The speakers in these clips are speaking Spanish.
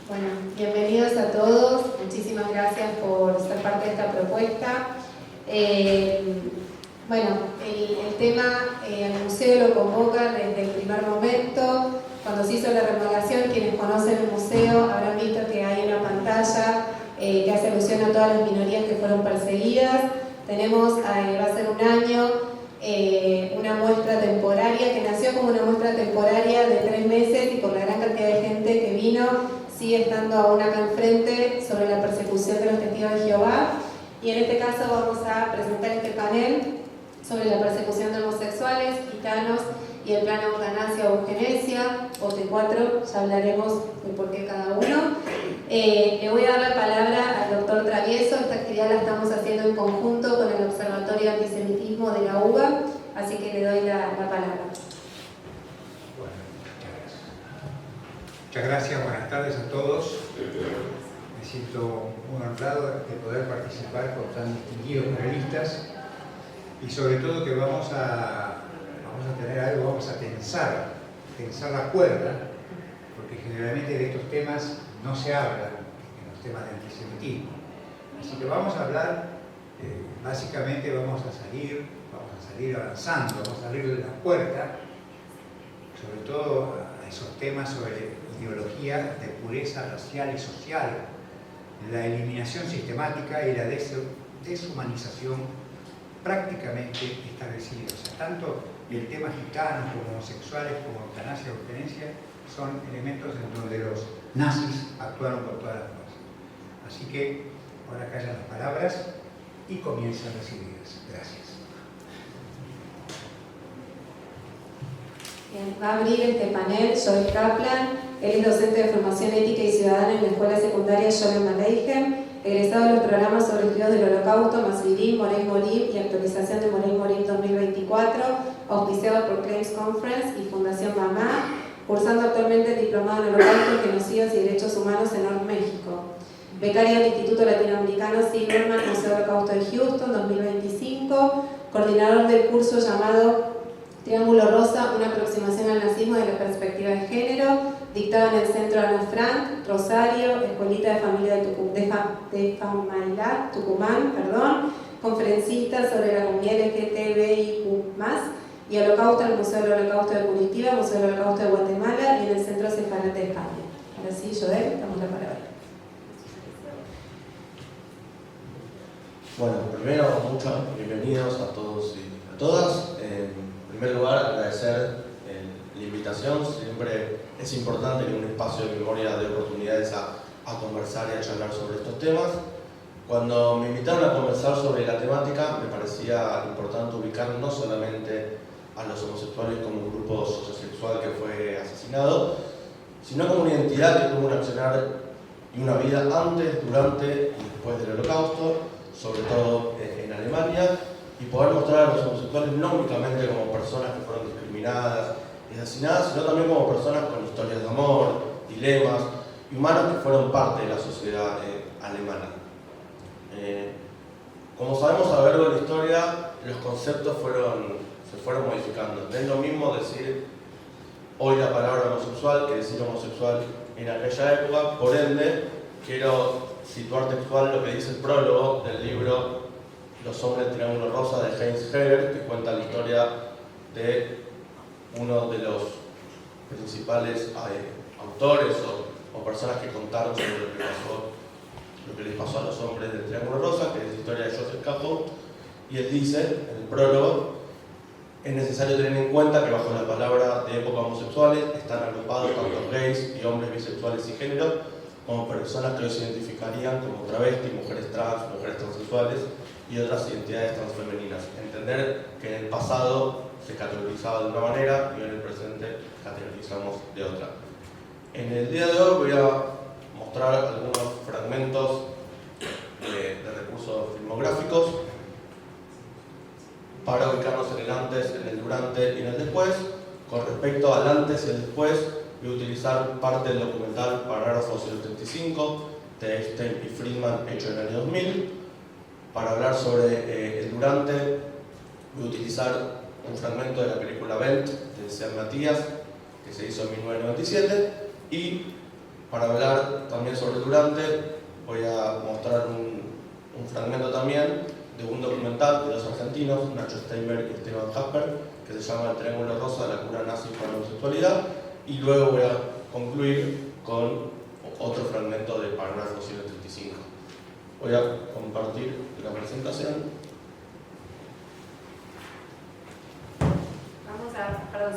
Bueno, bienvenidos a todos. Muchísimas gracias por ser parte de esta propuesta. El tema el museo lo convoca desde el primer momento. Cuando se hizo la remodelación, quienes conocen el museo habrán visto que hay una pantalla que hace alusión a todas las minorías que fueron perseguidas. Tenemos, va a ser un año, una muestra temporaria que nació como una muestra temporaria de 3 meses y por la gran cantidad de gente que vino sigue estando aún acá enfrente sobre la persecución de los testigos de Jehová. Y en este caso vamos a presentar este panel sobre la persecución de homosexuales, gitanos y el plan eutanasia o eugenesia, o T4, ya hablaremos de por qué cada uno. Le voy a dar la palabra al doctor Travieso. Esta actividad la estamos haciendo en conjunto con el Observatorio de Antisemitismo de la UBA, así que le doy la palabra. Muchas gracias, buenas tardes a todos. Me siento muy honrado de poder participar con tan distinguidos panelistas y sobre todo que vamos a tener algo, vamos a tensar la cuerda, porque generalmente de estos temas no se habla en los temas de antisemitismo. Así que vamos a hablar, básicamente vamos a salir avanzando, vamos a abrir la puerta, sobre todo a esos temas sobre ideología de pureza racial y social, la eliminación sistemática y la deshumanización prácticamente establecida. O sea, tanto el tema gitanos como homosexuales, como eutanasia o eugenesia, son elementos en donde los nazis actuaron con todas las fuerzas. Así que ahora callan las palabras y comienzan las ideas. Gracias. Bien, va a abrir este panel Joel Kaplan. Él es docente de formación ética y ciudadana en la escuela secundaria Sholem Aleichem, egresado de los programas sobre estudios del Holocausto, Masvidim, Morey Morim y actualización de Morey Morim 2024, auspiciado por Claims Conference y Fundación Mamá, cursando actualmente el diplomado en Holocausto, Genocidios y Derechos Humanos en North México. Becario del Instituto Latinoamericano Silverman, Museo Holocausto de Houston 2025, coordinador del curso llamado Triángulo Rosa, una aproximación al nazismo desde la perspectiva de género, dictado en el Centro Ana Frank, Rosario, Escuelita de Familia de Famailá, Tucumán, conferencista sobre la comunidad LGTBIQ+, y Holocausto en el Museo del Holocausto de Curitiba, Museo del Holocausto de Guatemala y en el Centro Sefarate de España. Ahora sí, Joel, damos la palabra. Bueno, primero, muchos bienvenidos a todos y a todas. En primer lugar, agradecer la invitación. Siempre es importante que en un espacio de memoria dé oportunidades a conversar y a charlar sobre estos temas. Cuando me invitaron a conversar sobre la temática, me parecía importante ubicar no solamente a los homosexuales como un grupo sociosexual que fue asesinado, sino como una identidad que tuvo un accionar y una vida antes, durante y después del Holocausto, sobre todo en Alemania, y poder mostrar a los homosexuales no únicamente como personas que fueron discriminadas y asesinadas, sino también como personas con historias de amor, dilemas y humanos que fueron parte de la sociedad alemana. Como sabemos a lo largo de la historia, los conceptos se fueron modificando. No es lo mismo decir hoy la palabra homosexual que decir homosexual en aquella época. Por ende, quiero situar textual lo que dice el prólogo del libro Los hombres del Triángulo Rosa de Heinz Heger, que cuenta la historia de uno de los principales autores o personas que contaron sobre lo que les pasó a los hombres del Triángulo Rosa, que es la historia de Joseph Capo, y él dice en el prólogo: es necesario tener en cuenta que bajo la palabra de época homosexuales están agrupados tanto gays y hombres bisexuales y género, como personas que los identificarían como travestis, mujeres trans, mujeres transexuales y otras identidades transfemeninas. Entender que en el pasado se categorizaba de una manera y en el presente categorizamos de otra. En el día de hoy voy a mostrar algunos fragmentos de recursos filmográficos para ubicarnos en el antes, en el durante y en el después. Con respecto al antes y el después, voy a utilizar parte del documental Parágrafo 035 de Epstein y Friedman, hecho en el año 2000. Para hablar sobre el durante, voy a utilizar un fragmento de la película Welt de Sean Matías, que se hizo en 1997, y Para hablar también sobre el durante, voy a mostrar un fragmento también de un documental de dos argentinos, Nacho Steinberg y Esteban Jasper, que se llama El Triángulo Rosa de la cura nazi para la homosexualidad, y luego voy a concluir con otro fragmento de Parágrafo 135. Voy a compartir la presentación.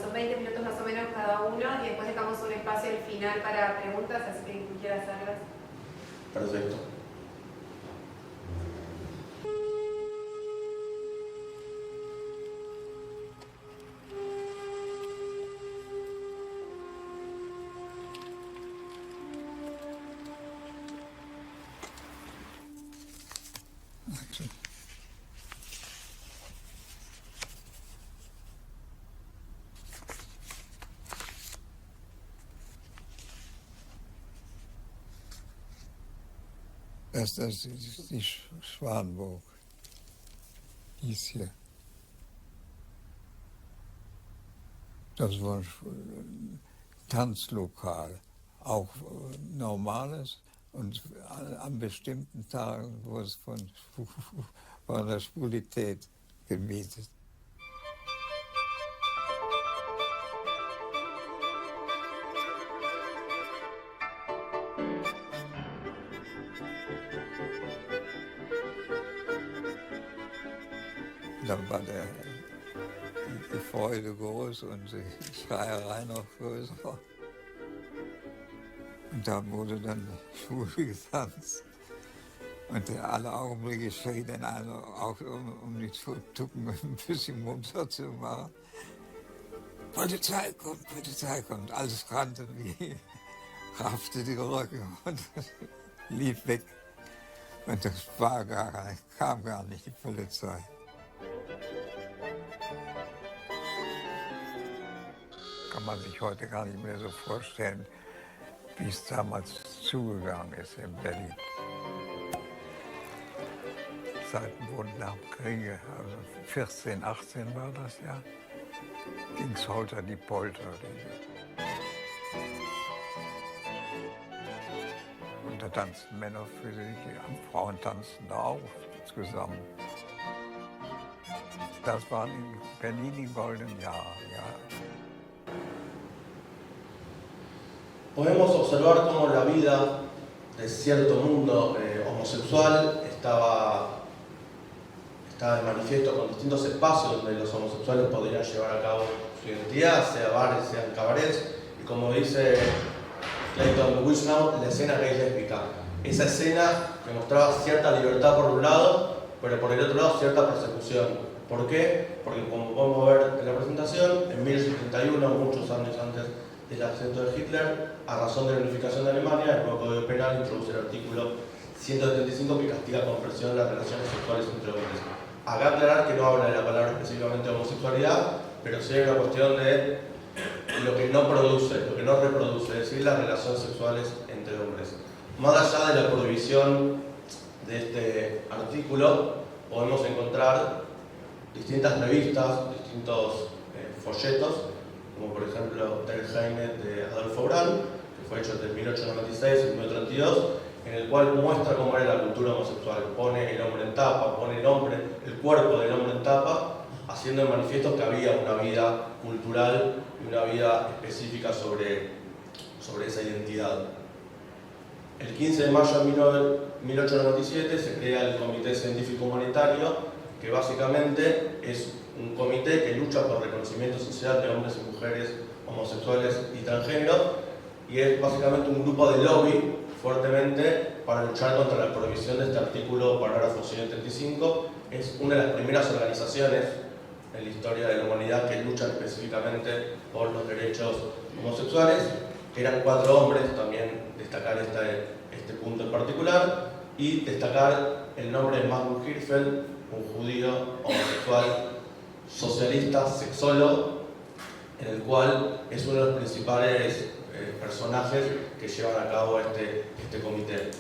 Son 20 minutos más o menos cada uno y después dejamos un espacio al final para preguntas, así que quien quiera hacerlas. Perfecto. Das ist die Schwanburg, hieß hier. Das war ein Tanzlokal, auch normales und an bestimmten Tagen wurde es von der Schwulität gemietet. Dann war die Freude groß und die Schreierei noch größer. Und da wurde dann schwul getanzt. Und alle Augenblicke schrie dann einer auch, um die Tucken ein bisschen munter zu machen. Polizei kommt. Alles rannte wie, raffte die Röcke und lief weg. Und das kam gar nicht, die Polizei. Kann man sich heute gar nicht mehr so vorstellen, wie es damals zugegangen ist in Berlin. Seit dem Bund nach dem Kriege, also 14, 18 war das ja, ging es holter die Polter. Und da tanzten Männer für sich, Frauen tanzten da auch zusammen. Das war in Berlin die goldenen Jahre, ja. Podemos observar cómo la vida de cierto mundo homosexual estaba de manifiesto con distintos espacios donde los homosexuales podrían llevar a cabo su identidad, sea bares, sean cabarets, y como dice Clayton Wisnow, la escena gay lésbica. Esa escena que mostraba cierta libertad por un lado, pero por el otro lado cierta persecución. ¿Por qué? Porque como podemos ver en la presentación, en 1971, muchos años antes del ascenso de Hitler, a razón de la unificación de Alemania, el nuevo Código Penal introduce el artículo 175 que castiga con presión las relaciones sexuales entre hombres. Acá aclarar que no habla de la palabra específicamente homosexualidad, pero sí hay una cuestión de lo que no produce, lo que no reproduce, es decir, las relaciones sexuales entre hombres. Más allá de la prohibición de este artículo, podemos encontrar distintas revistas, distintos folletos, como por ejemplo Der Heine de Adolfo Brand, que fue hecho entre 1896 y 1932, en el cual muestra cómo era la cultura homosexual. Pone el hombre en tapa, pone el cuerpo del hombre en tapa, haciendo de manifiesto que había una vida cultural y una vida específica sobre esa identidad. El 15 de mayo de 1897 se crea el Comité Científico Humanitario, que básicamente es un comité que lucha por reconocimiento social de hombres y mujeres homosexuales y transgénero, y es básicamente un grupo de lobby fuertemente para luchar contra la prohibición de este artículo, parágrafo 135. Es una de las primeras organizaciones en la historia de la humanidad que luchan específicamente por los derechos homosexuales. Eran 4 hombres, también destacar este punto en particular, y destacar el nombre de Magnus Hirschfeld, un judío homosexual, socialista, sexólogo, en el cual es uno de los principales personajes que llevan a cabo este comité.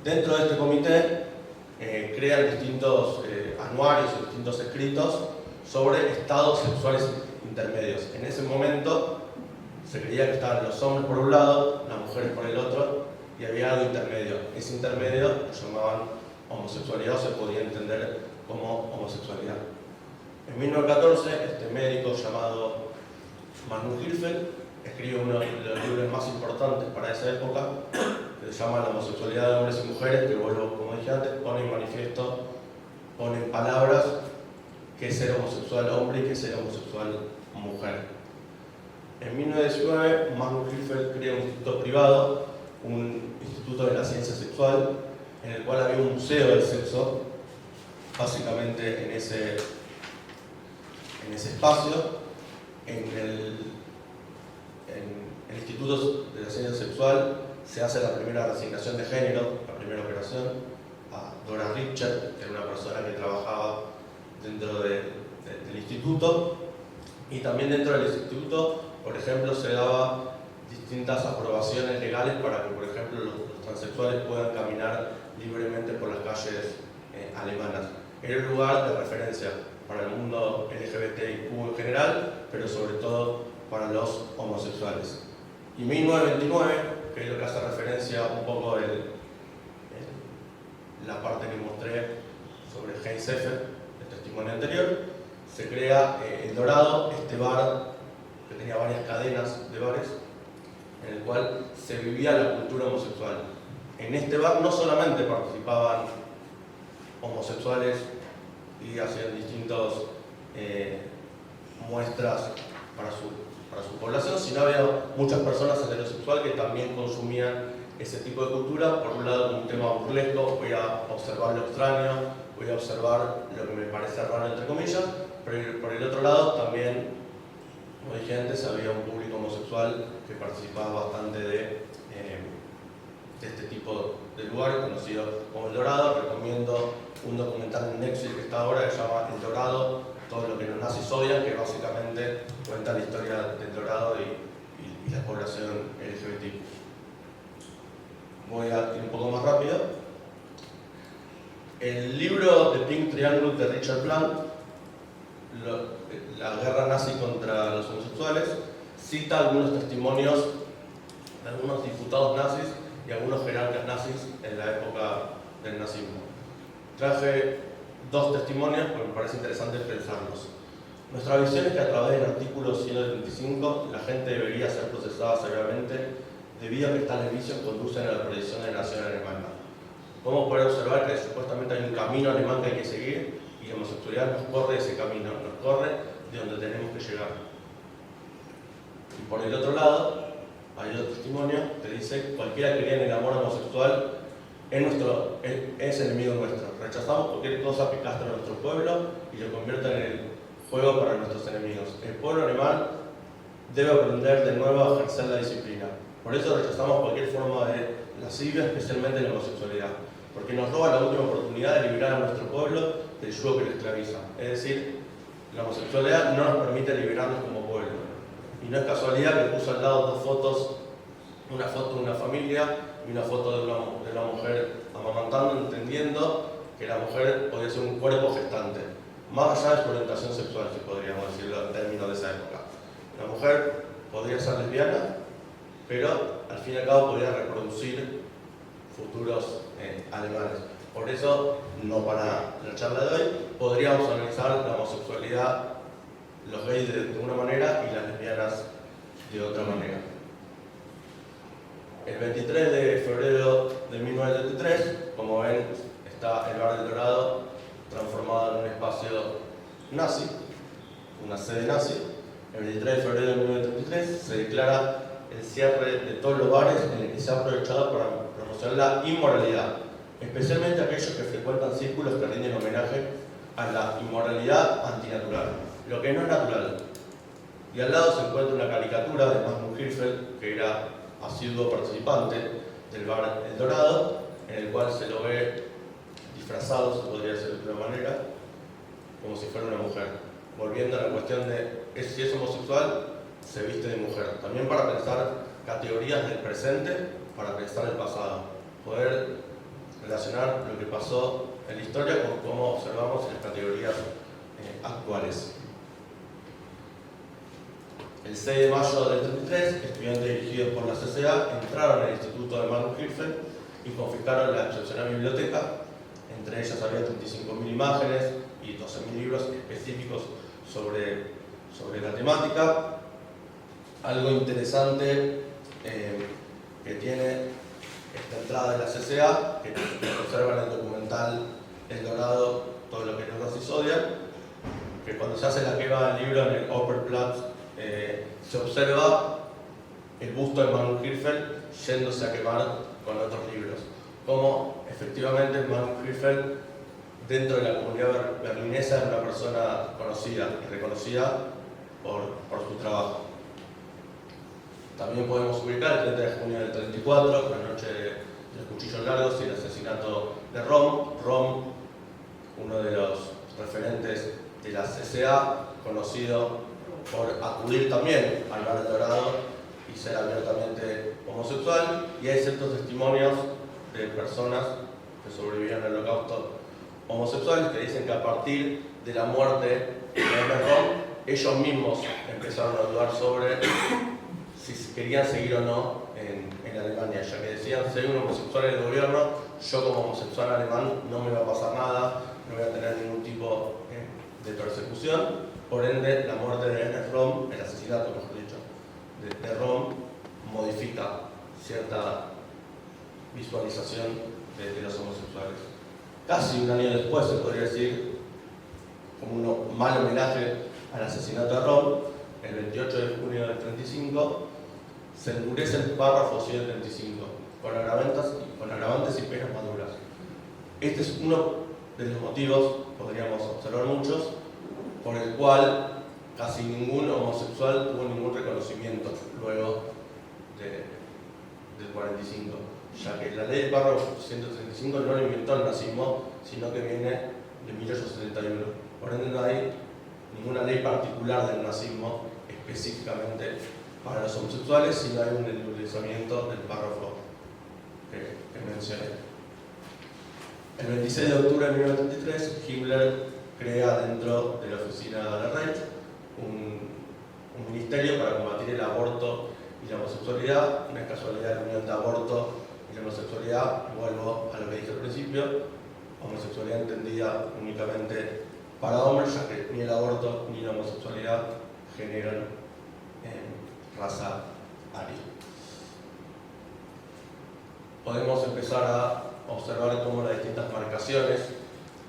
Dentro de este comité crean distintos anuarios y distintos escritos sobre estados sexuales intermedios. En ese momento Se creía que estaban los hombres por un lado, las mujeres por el otro, y había algo intermedio. Ese intermedio lo llamaban homosexualidad, o se podía entender como homosexualidad. En 1914, este médico llamado Magnus Hirschfeld escribe uno de los libros más importantes para esa época, que se llama La homosexualidad de hombres y mujeres, que vuelvo, como dije antes, pone en manifiesto, pone en palabras qué es ser homosexual hombre y qué es ser homosexual mujer. En 1919, Magnus Hirschfeld crea un instituto privado, un instituto de la ciencia sexual, en el cual había un museo del sexo, básicamente en ese espacio. En el Instituto de la Ciencia Sexual se hace la primera reasignación de género, la primera operación, a Dora Richter, que era una persona que trabajaba dentro del instituto, y también dentro del instituto, por ejemplo, se daba distintas aprobaciones legales para que, por ejemplo, los transexuales puedan caminar libremente por las calles alemanas. Era un lugar de referencia para el mundo LGBTIQ en general, pero sobre todo para los homosexuales. Y 1929, que es lo que hace referencia un poco la parte que mostré sobre Heinz Effer, el testimonio anterior, se crea El Dorado, este bar que tenía varias cadenas de bares, en el cual se vivía la cultura homosexual. En este bar no solamente participaban homosexuales y hacían distintas muestras para su población, sino había muchas personas heterosexuales que también consumían ese tipo de cultura. Por un lado, como un tema burlesco, voy a observar lo extraño, voy a observar lo que me parece raro, entre comillas, pero por el otro lado también, como dije antes, había un público homosexual que participaba bastante de este tipo de lugares, conocido como El Dorado. Recomiendo un documental en Netflix que está ahora, que se llama El Dorado, todo lo que los nazis odian, que básicamente cuenta la historia del Dorado y la población LGBT. Voy a ir un poco más rápido. El libro The Pink Triangle de Richard Plant, la guerra nazi contra los homosexuales, cita algunos testimonios de algunos diputados nazis y algunos jerarcas nazis en la época del nazismo. Traje dos testimonios porque me parece interesante pensarlos. Nuestra visión es que a través del artículo 135 la gente debería ser procesada severamente debido a que tales vicios conducen a la perdición de la nación alemana. Podemos poder observar que supuestamente hay un camino alemán que hay que seguir y la homosexualidad nos corre ese camino, nos corre de donde tenemos que llegar. Y por el otro lado, hay otro testimonio que dice: cualquiera que crea en el amor homosexual es enemigo nuestro. Rechazamos cualquier cosa que castre a nuestro pueblo y lo convierta en el juego para nuestros enemigos. El pueblo alemán debe aprender de nuevo a ejercer la disciplina. Por eso rechazamos cualquier forma de lascivia, especialmente la homosexualidad, porque nos roba la última oportunidad de liberar a nuestro pueblo del yugo que lo esclaviza. Es decir, la homosexualidad no nos permite liberarnos como pueblo. Y no es casualidad que puso al lado dos fotos, una foto de una familia y una foto de una mujer amamantando, entendiendo que la mujer podía ser un cuerpo gestante, más allá de su orientación sexual, si podríamos decirlo en términos de esa época. La mujer podría ser lesbiana, pero al fin y al cabo podría reproducir futuros alemanes. Por eso, no para la charla de hoy, podríamos analizar la homosexualidad, los gays de una manera y las lesbianas de otra manera. El 23 de febrero de 1973, como ven, está el Bar del Dorado transformado en un espacio nazi, una sede nazi. El 23 de febrero de 1973 se declara el cierre de todos los bares en el que se ha aprovechado para promocionar la inmoralidad, especialmente aquellos que frecuentan círculos que rinden homenaje a la inmoralidad antinatural, lo que no es natural. Y al lado se encuentra una caricatura de Magnus Hirschfeld, que era asiduo participante del bar El Dorado, en el cual se lo ve disfrazado, se podría decir de otra manera, como si fuera una mujer. Volviendo a la cuestión de si es homosexual, se viste de mujer. También para pensar categorías del presente, para pensar el pasado. Poder relacionar lo que pasó en la historia con cómo observamos las categorías actuales. El 6 de mayo del 33, estudiantes dirigidos por la CCA entraron al Instituto de Magnus Hirschfeld y confiscaron la excepcional biblioteca. Entre ellas había 35.000 imágenes y 12.000 libros específicos sobre la temática. Algo interesante que tiene esta entrada de la CCA, que se observa en el documental El Dorado, todo lo que los nazis odian, que cuando se hace la quema del libro en el Opernplatz, se observa el busto de Magnus Hirschfeld yéndose a quemar con otros libros. Como efectivamente Magnus Hirschfeld, dentro de la comunidad berlinesa, es una persona conocida y reconocida por su trabajo. También podemos ubicar el 30 de junio del 34, la noche de los cuchillos largos y el asesinato de Rom. Rom, uno de los referentes de la CCA, conocido por acudir también al Bar El Dorado y ser abiertamente homosexual, y hay ciertos testimonios de personas que sobrevivieron al Holocausto homosexuales que dicen que a partir de la muerte de Rom, ellos mismos empezaron a dudar sobre si querían seguir o no en Alemania, ya que decían, soy un homosexual en el gobierno, yo como homosexual alemán no me va a pasar nada, no voy a tener ningún tipo de persecución. Por ende, la muerte de Ernest Rom, el asesinato, mejor dicho, de Rom, modifica cierta visualización de los homosexuales. Casi un año después, se podría decir, como un mal homenaje al asesinato de Rom, el 28 de junio del 35, se endurece el párrafo 135, con agravantes y penas más duras. Este es uno de los motivos, podríamos observar muchos, por el cual casi ningún homosexual tuvo ningún reconocimiento luego del 45, ya que la ley del párrafo 135 no lo inventó el nazismo, sino que viene de 1871. Por ende no hay ninguna ley particular del nazismo específicamente para los homosexuales, sino hay un endurecimiento del párrafo que mencioné. El 26 de octubre de 1933, Himmler crea dentro de la oficina de la Reich un ministerio para combatir el aborto y la homosexualidad. No es casualidad la unión de aborto y la homosexualidad, vuelvo a lo que dije al principio, homosexualidad entendida únicamente para hombres, ya que ni el aborto ni la homosexualidad generan raza aria. Podemos empezar a observar cómo las distintas marcaciones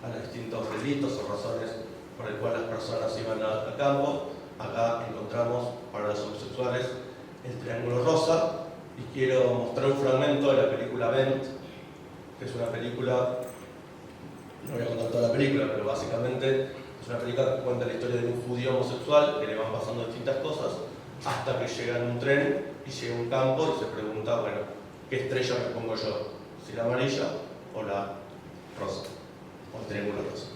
a los distintos delitos o razones por el cual las personas iban al campo. Acá encontramos para los homosexuales el triángulo rosa, y quiero mostrar un fragmento de la película Bent, que es una película, no voy a contar toda la película, pero básicamente es una película que cuenta la historia de un judío homosexual que le van pasando distintas cosas hasta que llega en un tren y llega a un campo y se pregunta, bueno, ¿qué estrella me pongo yo? ¿Si la amarilla o la rosa? O el triángulo rosa.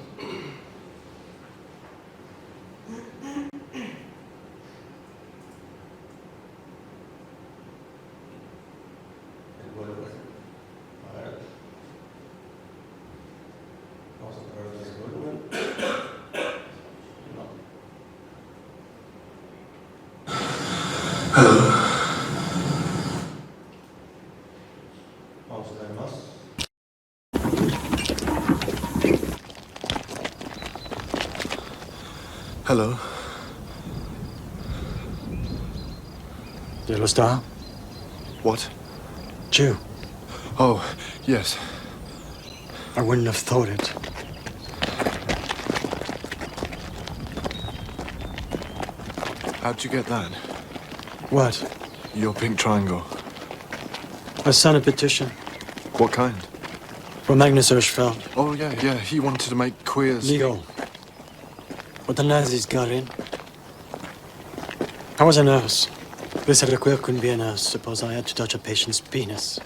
El vuelo, bueno. A ver. Vamos a probar otra vez el volumen. No. Vamos a ver más. Hello. Yellow Star? What? Jew. Oh, yes. I wouldn't have thought it. How'd you get that? What? Your pink triangle. I signed a petition What kind? from Magnus Hirschfeld. Oh, yeah. He wanted to make queers Legal. But the Nazis got in. I was a nurse. They said a queer couldn't be a nurse. Suppose I had to touch a patient's penis.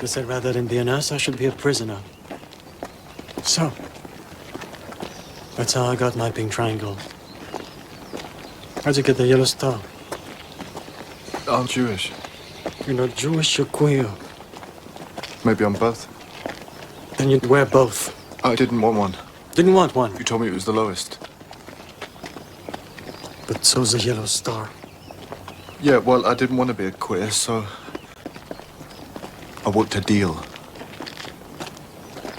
They said rather than be a nurse, I should be a prisoner. So, that's how I got my pink triangle. How'd you get the yellow star? I'm Jewish. You're not Jewish, you're queer. Maybe I'm both. Then you'd wear both. I didn't want one. Didn't want one. You told me it was the lowest. But so's the Yellow Star. Yeah, well, I didn't want to be a queer, so I worked a deal.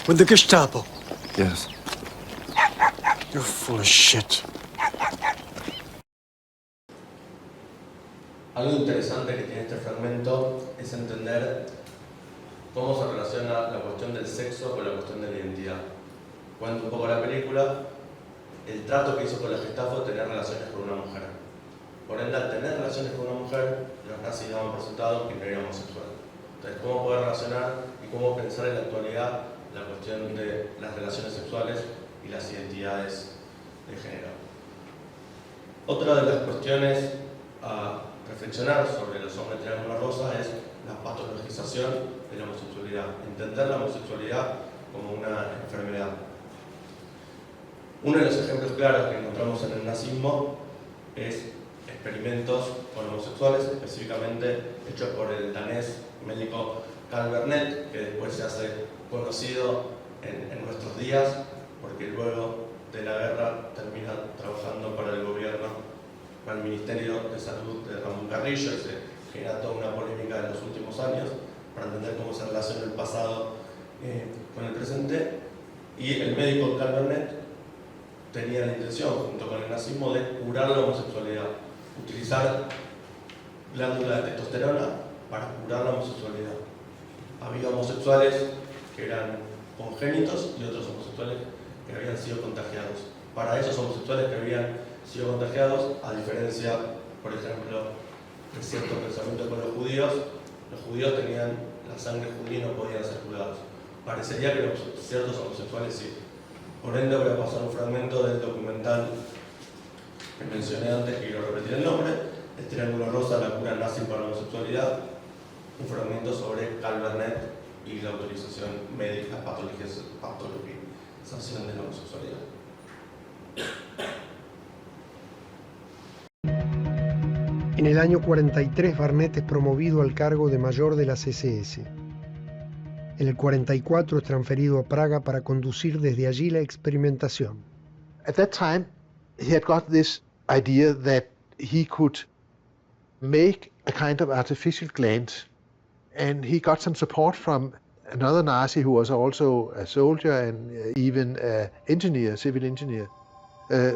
With the Gestapo. Yes. You're full of shit. Algo interesante que tiene este fragmento es entender cómo se relaciona la cuestión del sexo con la cuestión de la identidad. Cuento un poco la película, el trato que hizo con la Gestapo de tener relaciones con una mujer. Por ende, al tener relaciones con una mujer, los nazis daban por sentado que no era homosexual. Entonces, ¿cómo poder relacionar y cómo pensar en la actualidad la cuestión de las relaciones sexuales y las identidades de género? Otra de las cuestiones a reflexionar sobre los hombres triángulo rosa es la patologización de la homosexualidad, entender la homosexualidad como una enfermedad. Uno de los ejemplos claros que encontramos en el nazismo es experimentos con homosexuales, específicamente hechos por el danés médico Carl Bernet, que después se hace conocido en nuestros días, porque luego de la guerra termina trabajando para el gobierno, para el Ministerio de Salud de Ramón Carrillo, y se genera toda una polémica en los últimos años para entender cómo se relaciona el pasado con el presente. Y el médico Carl Bernet tenía la intención, junto con el nazismo, de curar la homosexualidad, utilizar glándula de testosterona para curar la homosexualidad. Había homosexuales que eran congénitos y otros homosexuales que habían sido contagiados. Para esos homosexuales que habían sido contagiados, a diferencia, por ejemplo, de cierto pensamiento con los judíos tenían la sangre judía y no podían ser curados. Parecería que ciertos homosexuales sí. Por ende, voy a pasar un fragmento del documental que mencioné antes, que quiero repetir el nombre, El Triángulo Rosa, la cura nazi para la homosexualidad, un fragmento sobre Carl Bernet y la autorización médica, patologización de la homosexualidad. En el año 43, Bernet es promovido al cargo de mayor de las SS. En el 44 es transferido a Praga para conducir desde allí la experimentación. At that time, he had got this idea that he could make a kind of artificial gland, and he got some support from another Nazi who was also a soldier and even an engineer, civil engineer.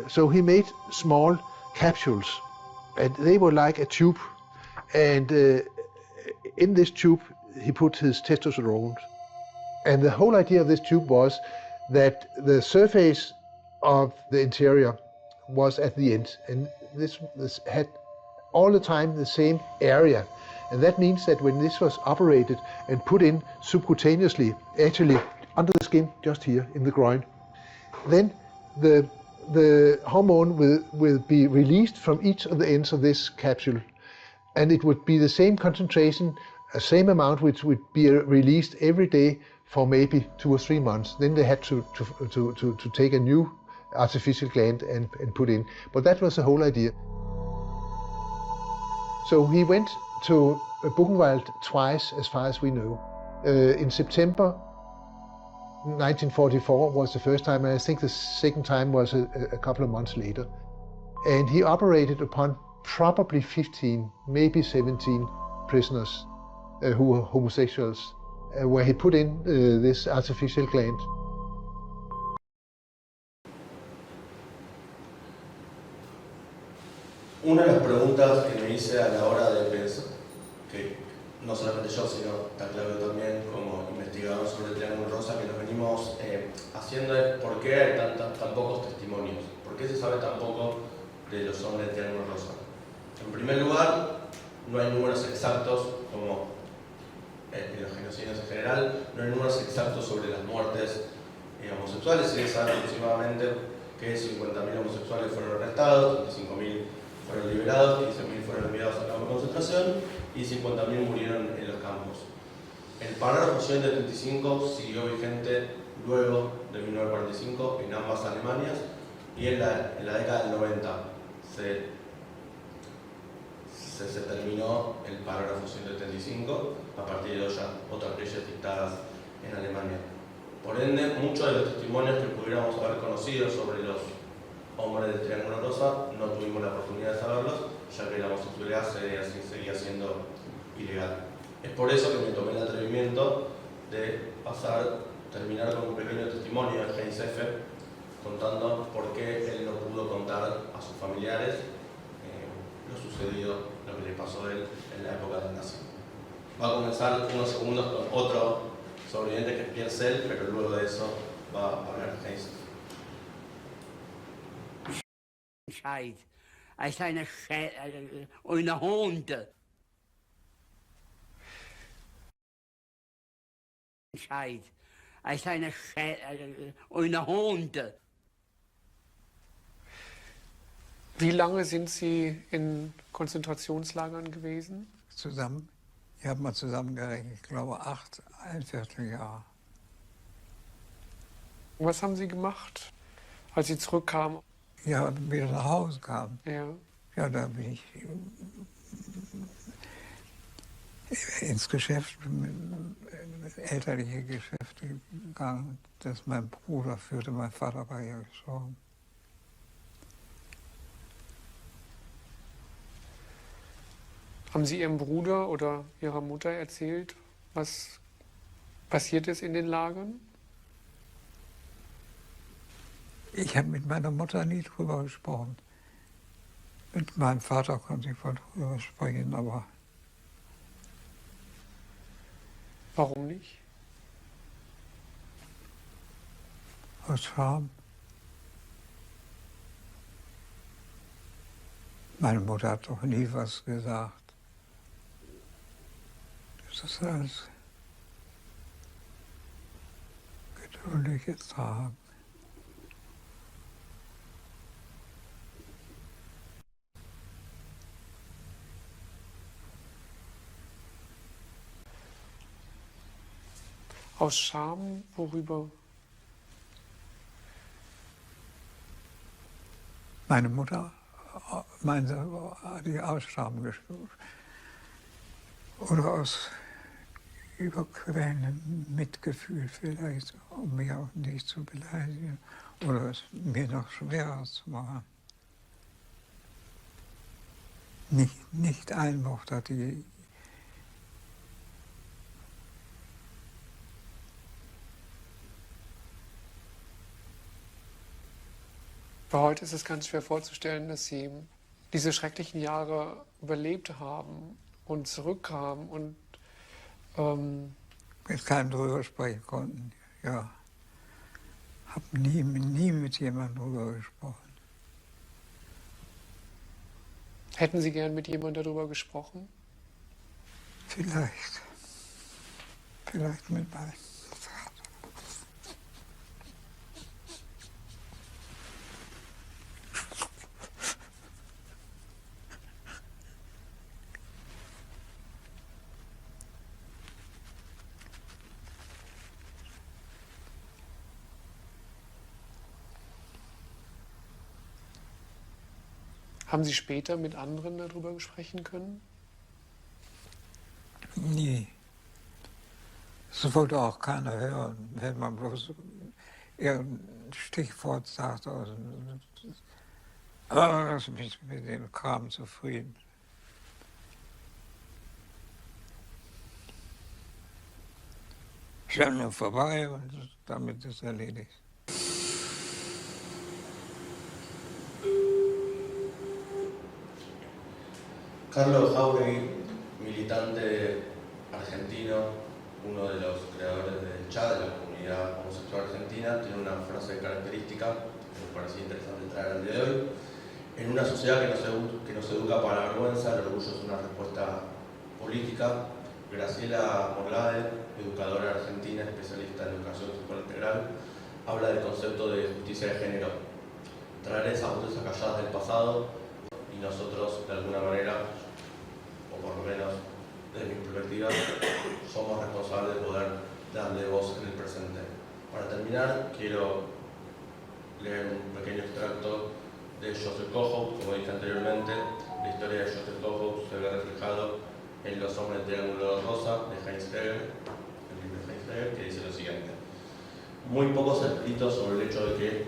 So he made small capsules, and they were like a tube, and in this tube he put his testosterone. And the whole idea of this tube was that the surface of the interior was at the end, and this had all the time the same area. And that means that when this was operated and put in subcutaneously, actually under the skin, just here in the groin, then the hormone will be released from each of the ends of this capsule, and it would be the same concentration, a same amount, which would be released every day for maybe 2 or 3 months. Then they had to take a new artificial gland and put in. But that was the whole idea. So he went to Buchenwald twice, as far as we know. In September 1944 was the first time, and I think the second time was a couple of months later. And he operated upon probably 15, maybe 17 prisoners who were homosexuals, where he put in this artificial gland. Una de las preguntas que me hice a la hora de pensar, que no solamente yo, sino está Claudio también como investigador sobre el Triángulo Rosa, que nos venimos haciendo, es por qué hay tan pocos testimonios, por qué se sabe tan poco de los hombres del Triángulo Rosa. En primer lugar, no hay números exactos, como en los genocidios en general, no hay números exactos sobre las muertes homosexuales. Se sabe aproximadamente que 50.000 homosexuales fueron arrestados, 35.000 fueron liberados, 15.000 fueron enviados a campos de concentración y 50.000 murieron en los campos. El parágrafo 135 siguió vigente luego de 1945 en ambas Alemanias, y en la década del 90 se terminó el parágrafo 135 a partir de otras leyes dictadas en Alemania. Por ende, muchos de los testimonios que pudiéramos haber conocido sobre los hombres del Triángulo Rosa, no tuvimos la oportunidad de saberlos, ya que la homosexualidad seguía siendo ilegal. Es por eso que me tomé el atrevimiento de terminar con un pequeño testimonio de Heinz Effe, contando por qué él no pudo contar a sus familiares lo sucedido, lo que le pasó a él en la época del nazi. Va a comenzar unos segundos con otro sobreviviente que es Pierre Sell, pero luego de eso va a hablar Heinz Effe. Scheid. Als eine Hunde. Scheid. Als eine Hunde. Wie lange sind Sie in Konzentrationslagern gewesen? Zusammen, ich habe mal zusammengerechnet, ich glaube 1 Vierteljahr. Was haben Sie gemacht, als Sie zurückkamen? Ja, wieder nach Hause kam. Ja. Ja, da bin ich ins Geschäft, elterliche Geschäfte gegangen, das mein Bruder führte. Mein Vater war ja gestorben. Haben Sie Ihrem Bruder oder Ihrer Mutter erzählt, was passiert ist in den Lagern? Ich habe mit meiner Mutter nie drüber gesprochen. Mit meinem Vater konnte ich mal drüber sprechen, aber... Warum nicht? Aus Scham. Meine Mutter hat doch nie was gesagt. Das ist alles geduldig getragen. Aus Scham, worüber? Meine Mutter meinte, die aus Scham gestoßen. Oder aus überquellendem Mitgefühl vielleicht, um mich auch nicht zu beleidigen oder es mir noch schwerer zu machen. Nicht ein Wort hat die... Aber heute ist es ganz schwer vorzustellen, dass Sie diese schrecklichen Jahre überlebt haben und zurückkamen und mit keinem drüber sprechen konnten, ja. Hab nie mit jemandem drüber gesprochen. Hätten Sie gern mit jemandem darüber gesprochen? Vielleicht mit meinem Vater. Haben Sie später mit anderen darüber sprechen können? Nie. Es wollte auch keiner hören, wenn man bloß irgendein Stichwort sagt. Aber ich bin mit dem Kram zufrieden. Ich bin nur vorbei und damit ist erledigt. Carlos Jauregui, militante argentino, uno de los creadores del CHA, de la comunidad homosexual argentina, tiene una frase característica que me parecía interesante traer al día de hoy. En una sociedad que nos educa para la vergüenza, el orgullo es una respuesta política. Graciela Morgade, educadora argentina, especialista en educación sexual integral, habla del concepto de justicia de género. Traer esas voces acalladas del pasado y nosotros, de alguna manera, o por lo menos desde mi perspectiva, somos responsables de poder darle voz en el presente. Para terminar, quiero leer un pequeño extracto de Joseph Kohout. Como dije anteriormente, la historia de Joseph Kohout se ve reflejado en Los hombres del Triángulo Rosa de Heinz Heger, el libro de Heinz Heger, que dice lo siguiente: muy pocos escritos sobre el hecho de que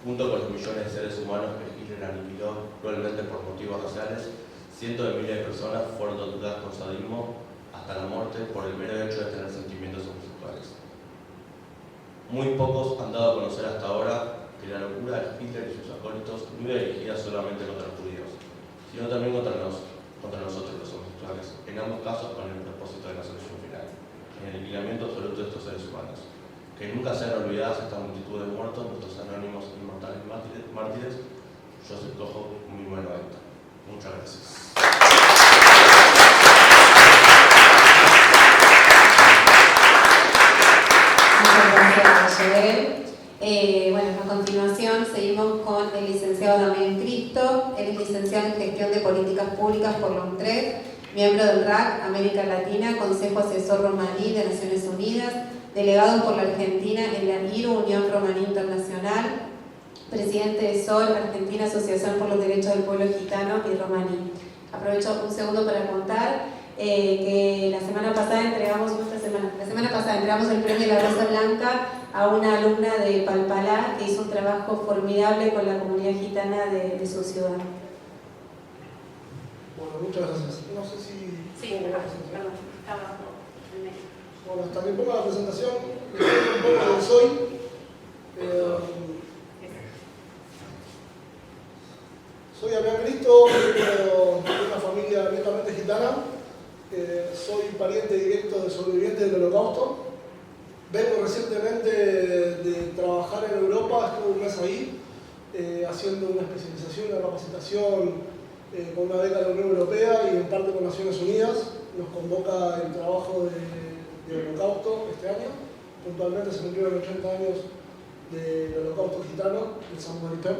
junto con los millones de seres humanos que Hitler aniquiló cruelmente por motivos raciales, cientos de miles de personas fueron torturadas con sadismo hasta la muerte por el mero hecho de tener sentimientos homosexuales. Muy pocos han dado a conocer hasta ahora que la locura de Hitler y sus acólitos no iba dirigida solamente contra los judíos, sino también contra nosotros los homosexuales, en ambos casos con el propósito de la solución final, en el aniquilamiento absoluto de estos seres humanos. Que nunca sean olvidadas esta multitud de muertos, nuestros anónimos inmortales mártires, Joseph Cojo, 1990. Muchas gracias. Muchas gracias, Joel. Bueno, a continuación seguimos con el licenciado Damián Cristo. Él es licenciado en Gestión de Políticas Públicas por la UNTREF, miembro del RAC, América Latina, Consejo Asesor Romaní de Naciones Unidas, delegado por la Argentina en la IRU, Unión Romaní Internacional, presidente de SOL, Argentina Asociación por los Derechos del Pueblo Gitano y Romaní. Aprovecho un segundo para contar que la semana pasada entregamos el premio La Rosa Blanca a una alumna de Palpalá que hizo un trabajo formidable con la comunidad gitana de su ciudad. Bueno, muchas gracias. No sé si... Sí, perdón, estaba en medio. Bueno, hasta que ponga la presentación, les cuento un poco de quién soy. Soy Damián Cristo, vengo de una familia netamente gitana. Soy pariente directo de sobrevivientes del Holocausto. Vengo recientemente de trabajar en Europa, estuve un mes ahí, haciendo una especialización, una capacitación con una beca de la Unión Europea y en parte con Naciones Unidas. Nos convoca el trabajo de Holocausto este año. Puntualmente se cumplieron 80 años del Holocausto gitano, de San Martín.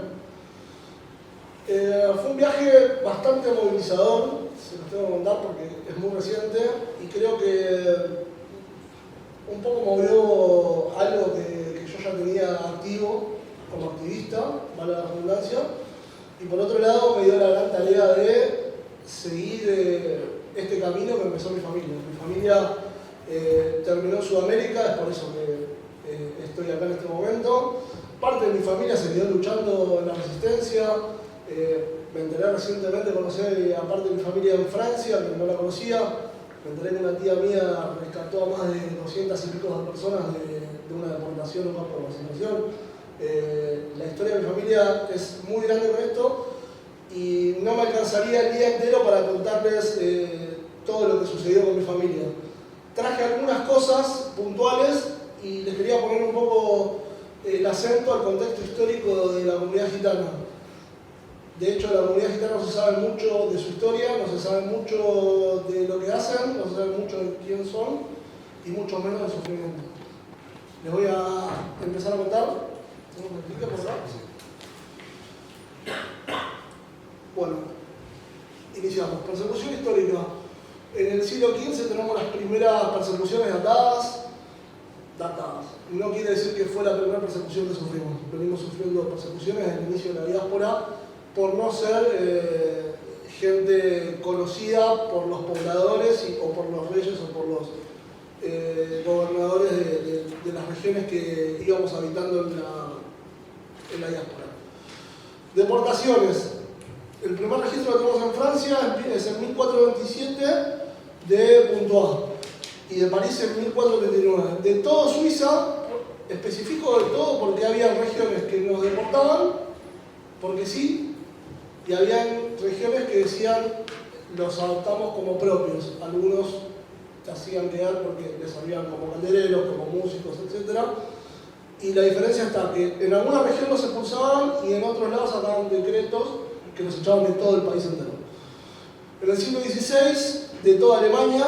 Fue un viaje bastante movilizador, se los tengo que contar porque es muy reciente y creo que un poco movió algo que yo ya tenía activo como activista, vale la redundancia, y por otro lado me dio la gran tarea de seguir este camino que empezó mi familia. Mi familia terminó en Sudamérica, es por eso que estoy acá en este momento. Parte de mi familia se quedó luchando en la resistencia. Me enteré recientemente, conocí a parte de mi familia en Francia, que no la conocía. Me enteré que una tía mía rescató a más de 200 y pico de personas de una deportación o campo de concentración. La historia de mi familia es muy grande con esto y no me alcanzaría el día entero para contarles todo lo que sucedió con mi familia. Traje algunas cosas puntuales y les quería poner un poco el acento al contexto histórico de la comunidad gitana. De hecho, la comunidad gitana no se sabe mucho de su historia, no se sabe mucho de lo que hacen, no se sabe mucho de quién son y mucho menos del sufrimiento. Les voy a empezar a contar. ¿Tengo que explicar por favor? Bueno, iniciamos. Persecución histórica. En el siglo XV tenemos las primeras persecuciones datadas. No quiere decir que fue la primera persecución que sufrimos. Venimos sufriendo persecuciones desde el inicio de la diáspora por no ser gente conocida por los pobladores o por los reyes o por los gobernadores de las regiones que íbamos habitando en la diáspora. Deportaciones. El primer registro que tenemos en Francia es en 1427 de Pontoise y de París en 1439. De todo Suiza, especifico de todo porque había regiones que nos deportaban, porque sí, y había regiones que decían los adoptamos como propios. Algunos se hacían quedar porque les servían como caldereros, como músicos, etc. Y la diferencia está que en alguna región los expulsaban y en otros lados sacaban decretos que los echaban de todo el país entero. En el siglo XVI, de toda Alemania,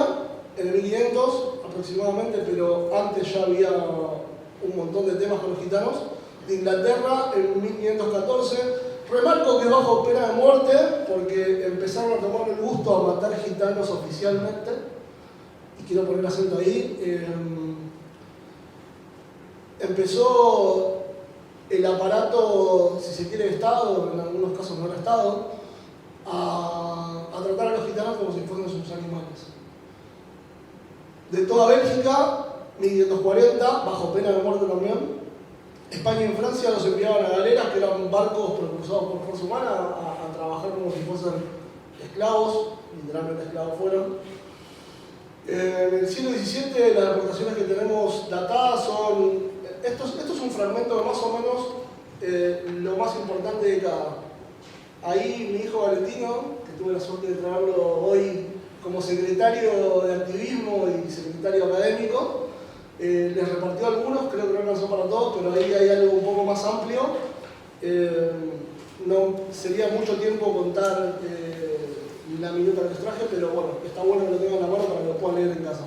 en el 1500 aproximadamente, pero antes ya había un montón de temas con los gitanos. De Inglaterra, en 1514, remarco que bajo pena de muerte, porque empezaron a tomar el gusto a matar gitanos oficialmente, y quiero poner acento ahí. Empezó el aparato, si se quiere, Estado, en algunos casos no era Estado, a tratar a los gitanos como si fueran sus animales. De toda Bélgica, 1540, bajo pena de muerte también, España y Francia los enviaban a galeras, que eran barcos propulsados por fuerza humana, a trabajar como si fuesen esclavos, literalmente esclavos fueron. En el siglo XVII las deportaciones que tenemos datadas son... Esto es un fragmento de más o menos lo más importante de cada. Ahí mi hijo Valentino, que tuve la suerte de traerlo hoy como secretario de activismo y secretario académico, les repartió algunos, creo que no alcanzó para todos, pero ahí hay algo un poco más amplio. No sería mucho tiempo contar la minuta que les traje, pero bueno, está bueno que lo tengan en la mano para que lo puedan leer en casa.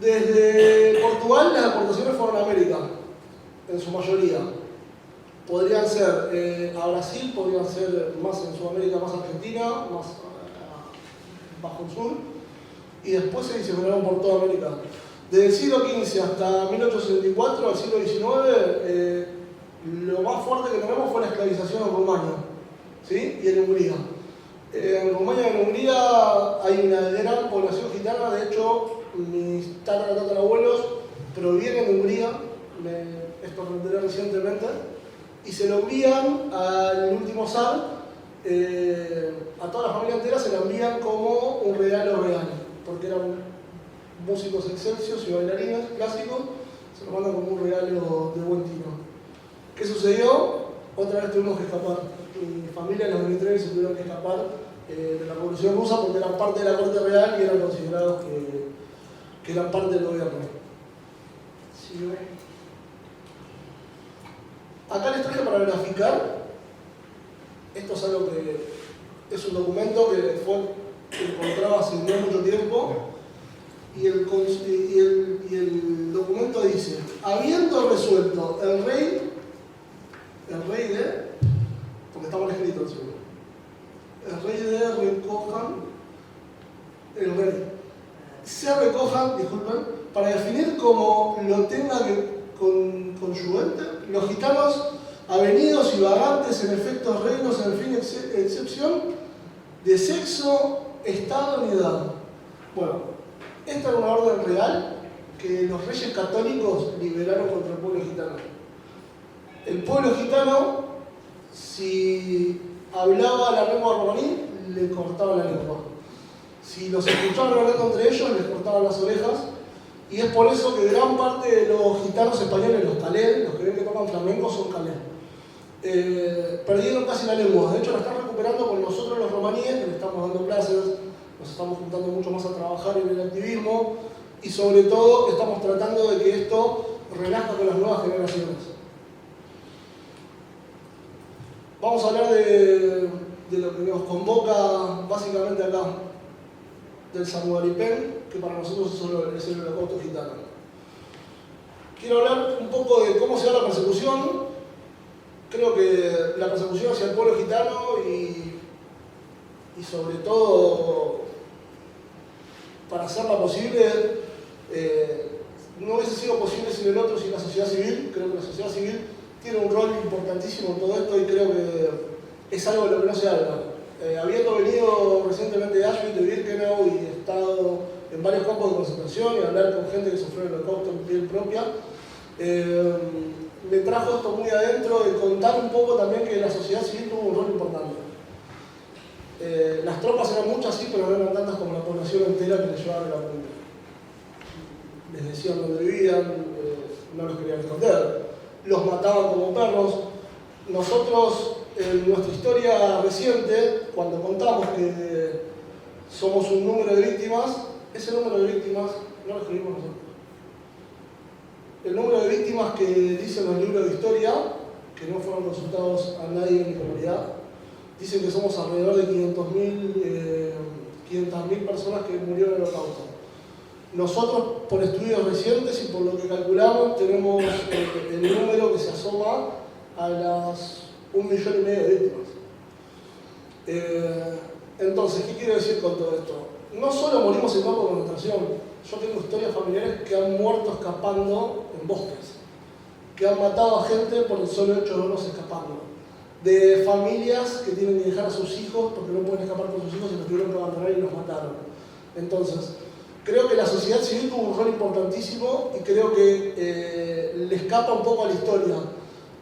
Desde Portugal las aportaciones fueron a América, en su mayoría. Podrían ser a Brasil, podrían ser más en Sudamérica, más Argentina, más bajo el sur, y después se diseminaron por toda América. Desde el siglo XV hasta 1864, al siglo XIX, lo más fuerte que tenemos fue la esclavización en Rumania, ¿sí? Y en Hungría. En Rumania y en Hungría hay una gran población gitana, de hecho, mis tatarabuelos provienen de Hungría, esto lo enteré recientemente, y se lo envían al último zar, a toda la familia entera se lo envían como un regalo real, porque eran músicos excelsos y bailarines clásicos, se lo mandan como un regalo de buen tino. ¿Qué sucedió? Otra vez tuvimos que escapar. Mi familia en los 23 se tuvieron que escapar de la Revolución Rusa porque eran parte de la corte real y eran considerados que eran parte del gobierno. ¿Sí? Acá les traje para graficar. Esto es algo que es un documento que encontraba hace no mucho tiempo. Y el documento dice: habiendo resuelto el rey de, porque está mal escrito encima, el rey de recojan, el rey, se recojan, disculpen, para definir como lo tenga conyuente, los gitanos avenidos y vagantes en efectos reinos en fin excepción de sexo, estado ni edad. Bueno, esta era una orden real que los reyes católicos liberaron contra el pueblo gitano. El pueblo gitano, si hablaba la lengua romaní, le cortaban la lengua. Si los escuchaban hablando entre ellos, les cortaban las orejas. Y es por eso que gran parte de los gitanos españoles, los calés, los que ven que tocan flamenco, son calés. Perdieron casi la lengua. De hecho, la están recuperando con nosotros los romaníes, que le estamos dando clases, nos estamos juntando mucho más a trabajar en el activismo y sobre todo estamos tratando de que esto renazca con las nuevas generaciones. Vamos a hablar de lo que nos convoca básicamente acá, del Samudaripén, que para nosotros es el holocausto gitano. Quiero hablar un poco de cómo se da la persecución. Creo que la persecución hacia el pueblo gitano y sobre todo para hacerla posible, no hubiese sido posible sin el otro, sin la sociedad civil. Creo que la sociedad civil tiene un rol importantísimo en todo esto y creo que es algo de lo que no se habla. Habiendo venido recientemente de Auschwitz, de Birkenau, y he estado en varios campos de concentración y hablar con gente que sufrió el holocausto en piel propia, me trajo esto muy adentro de contar un poco también que la sociedad civil tuvo un rol importante. Las tropas eran muchas, sí, pero no eran tantas como la población entera que les llevaban a la punta. Les decían dónde vivían, no los querían esconder, los mataban como perros. Nosotros, en nuestra historia reciente, cuando contamos que somos un número de víctimas, ese número de víctimas no lo escribimos nosotros. El número de víctimas que dicen los libros de historia, que no fueron consultados a nadie en mi comunidad, dicen que somos alrededor de 500.000 personas que murieron en el holocausto. Nosotros, por estudios recientes y por lo que calculamos, tenemos el número que se asoma a las 1,5 millones de víctimas. Entonces, ¿qué quiero decir con todo esto? No solo morimos en campo de concentración. Yo tengo historias familiares que han muerto escapando en bosques, que han matado a gente por el solo hecho de verlos escapando, de familias que tienen que dejar a sus hijos porque no pueden escapar con sus hijos y los tuvieron que abandonar y los mataron. Entonces, Creo que la sociedad civil tuvo un rol importantísimo y creo que le escapa un poco a la historia.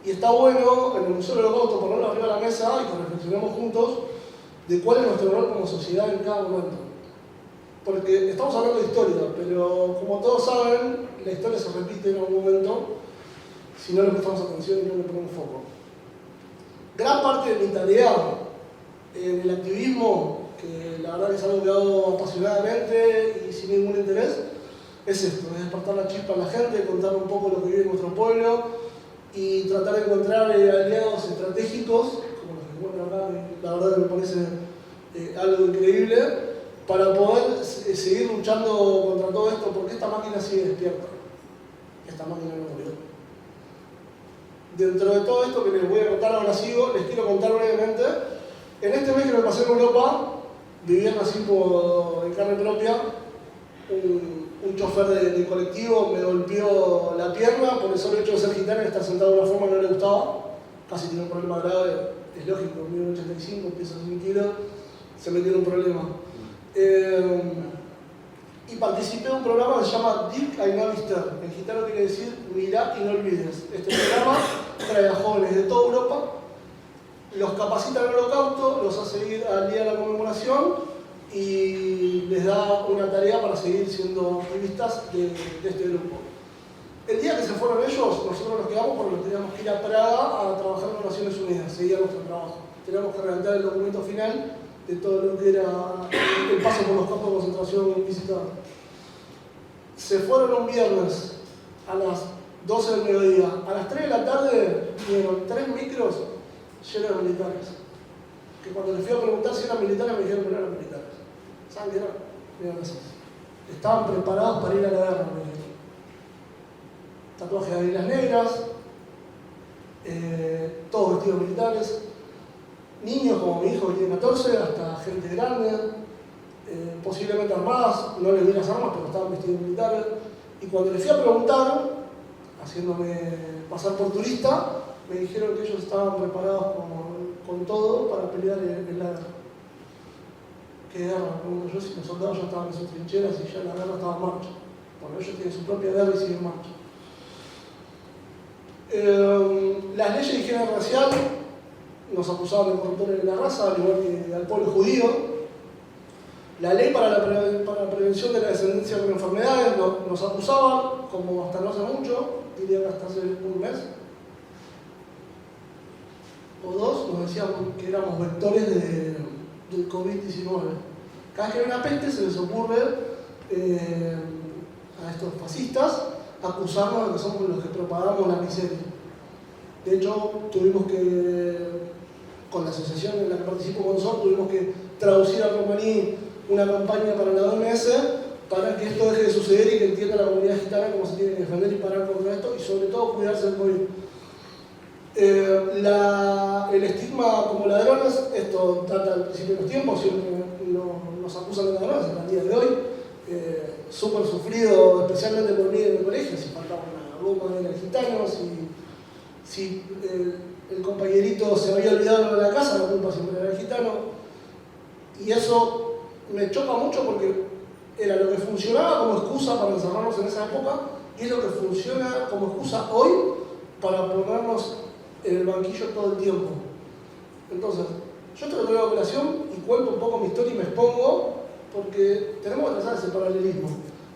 Y está bueno en el Museo del Holocausto ponerlo arriba de la mesa y que reflexionemos juntos de cuál es nuestro rol como sociedad en cada momento. Porque estamos hablando de historia, pero como todos saben, la historia se repite en algún momento si no le prestamos atención y no le ponemos foco. Gran parte de mi tarea en el activismo, que la verdad que es algo que hago apasionadamente y sin ningún interés, es esto, es despertar la chispa a la gente, contar un poco lo que vive nuestro pueblo y tratar de encontrar aliados estratégicos, como los que encuentro acá, la verdad que me parece algo increíble, para poder seguir luchando contra todo esto, porque esta máquina sigue despierta. Esta máquina no murió. Dentro de todo esto que les voy a contar ahora sigo, les quiero contar brevemente. En este mes que me pasé en Europa, viviendo así en carne propia, un chofer de colectivo me golpeó la pierna por el solo hecho de ser gitano y estar sentado de una forma que no le gustaba. Casi tiene un problema grave, es lógico, 1,85 m, pesa 100 kilos, se metió en un problema. Y participé de un programa que se llama Dick I No Lister. En gitano quiere decir mirá y no olvides. Este programa trae a jóvenes de toda Europa, los capacita en el Holocausto, los hace ir al día de la conmemoración y les da una tarea para seguir siendo activistas de este grupo. El día que se fueron ellos, nosotros nos quedamos porque nos teníamos que ir a Praga a trabajar en las Naciones Unidas, seguir nuestro trabajo. Teníamos que redactar el documento final de todo lo que era el paso por los campos de concentración visitados. Se fueron un viernes a las 12 del mediodía. A las 3 de la tarde vinieron 3 micros llenos de militares. Que cuando les fui a preguntar si eran militares, me dijeron que no eran militares. ¿Saben qué eran? Miren eso. Estaban preparados para ir a la guerra, me dijeron. Tatuajes de águilas negras, todos vestidos militares. Niños como mi hijo que tiene 14, hasta gente grande, posiblemente armadas, no les vi las armas, pero estaban vestidos militares. Y cuando les fui a preguntar, haciéndome pasar por turista, me dijeron que ellos estaban preparados con todo para pelear en la guerra. ¿Qué guerra? Pregunto yo, si los soldados ya estaban en sus trincheras y ya la guerra estaba en marcha. Bueno, ellos tienen su propia guerra y siguen en marcha. Las leyes de higiene racial nos acusaban de corruptores de la raza, al igual que al pueblo judío. La ley para la prevención de la descendencia con enfermedades nos acusaban, como hasta no hace mucho, diría que hasta hace un mes o dos, nos decían que éramos vectores del COVID-19. Cada vez que hay una peste se les ocurre a estos fascistas acusarnos de que somos los que propagamos la miseria. De hecho, tuvimos que, con la asociación en la que participo con nosotros, tuvimos que traducir al romaní una campaña para la OMS para que esto deje de suceder y que entienda la comunidad gitana cómo se tiene que defender y parar contra esto y sobre todo cuidarse del COVID. El estigma como ladrones, esto data del principio de los tiempos, siempre nos acusan de ladrones hasta el día de hoy, súper sufrido especialmente por mí en el colegio, si faltaba una goma de gitanos, si el compañerito se había olvidado de la casa, la culpa siempre era el gitano. Y eso me choca mucho porque era lo que funcionaba como excusa para encerrarnos en esa época y es lo que funciona como excusa hoy para ponernos en el banquillo todo el tiempo. Entonces, yo esto lo traigo a colación y cuento un poco mi historia y me expongo porque tenemos que trazar ese paralelismo.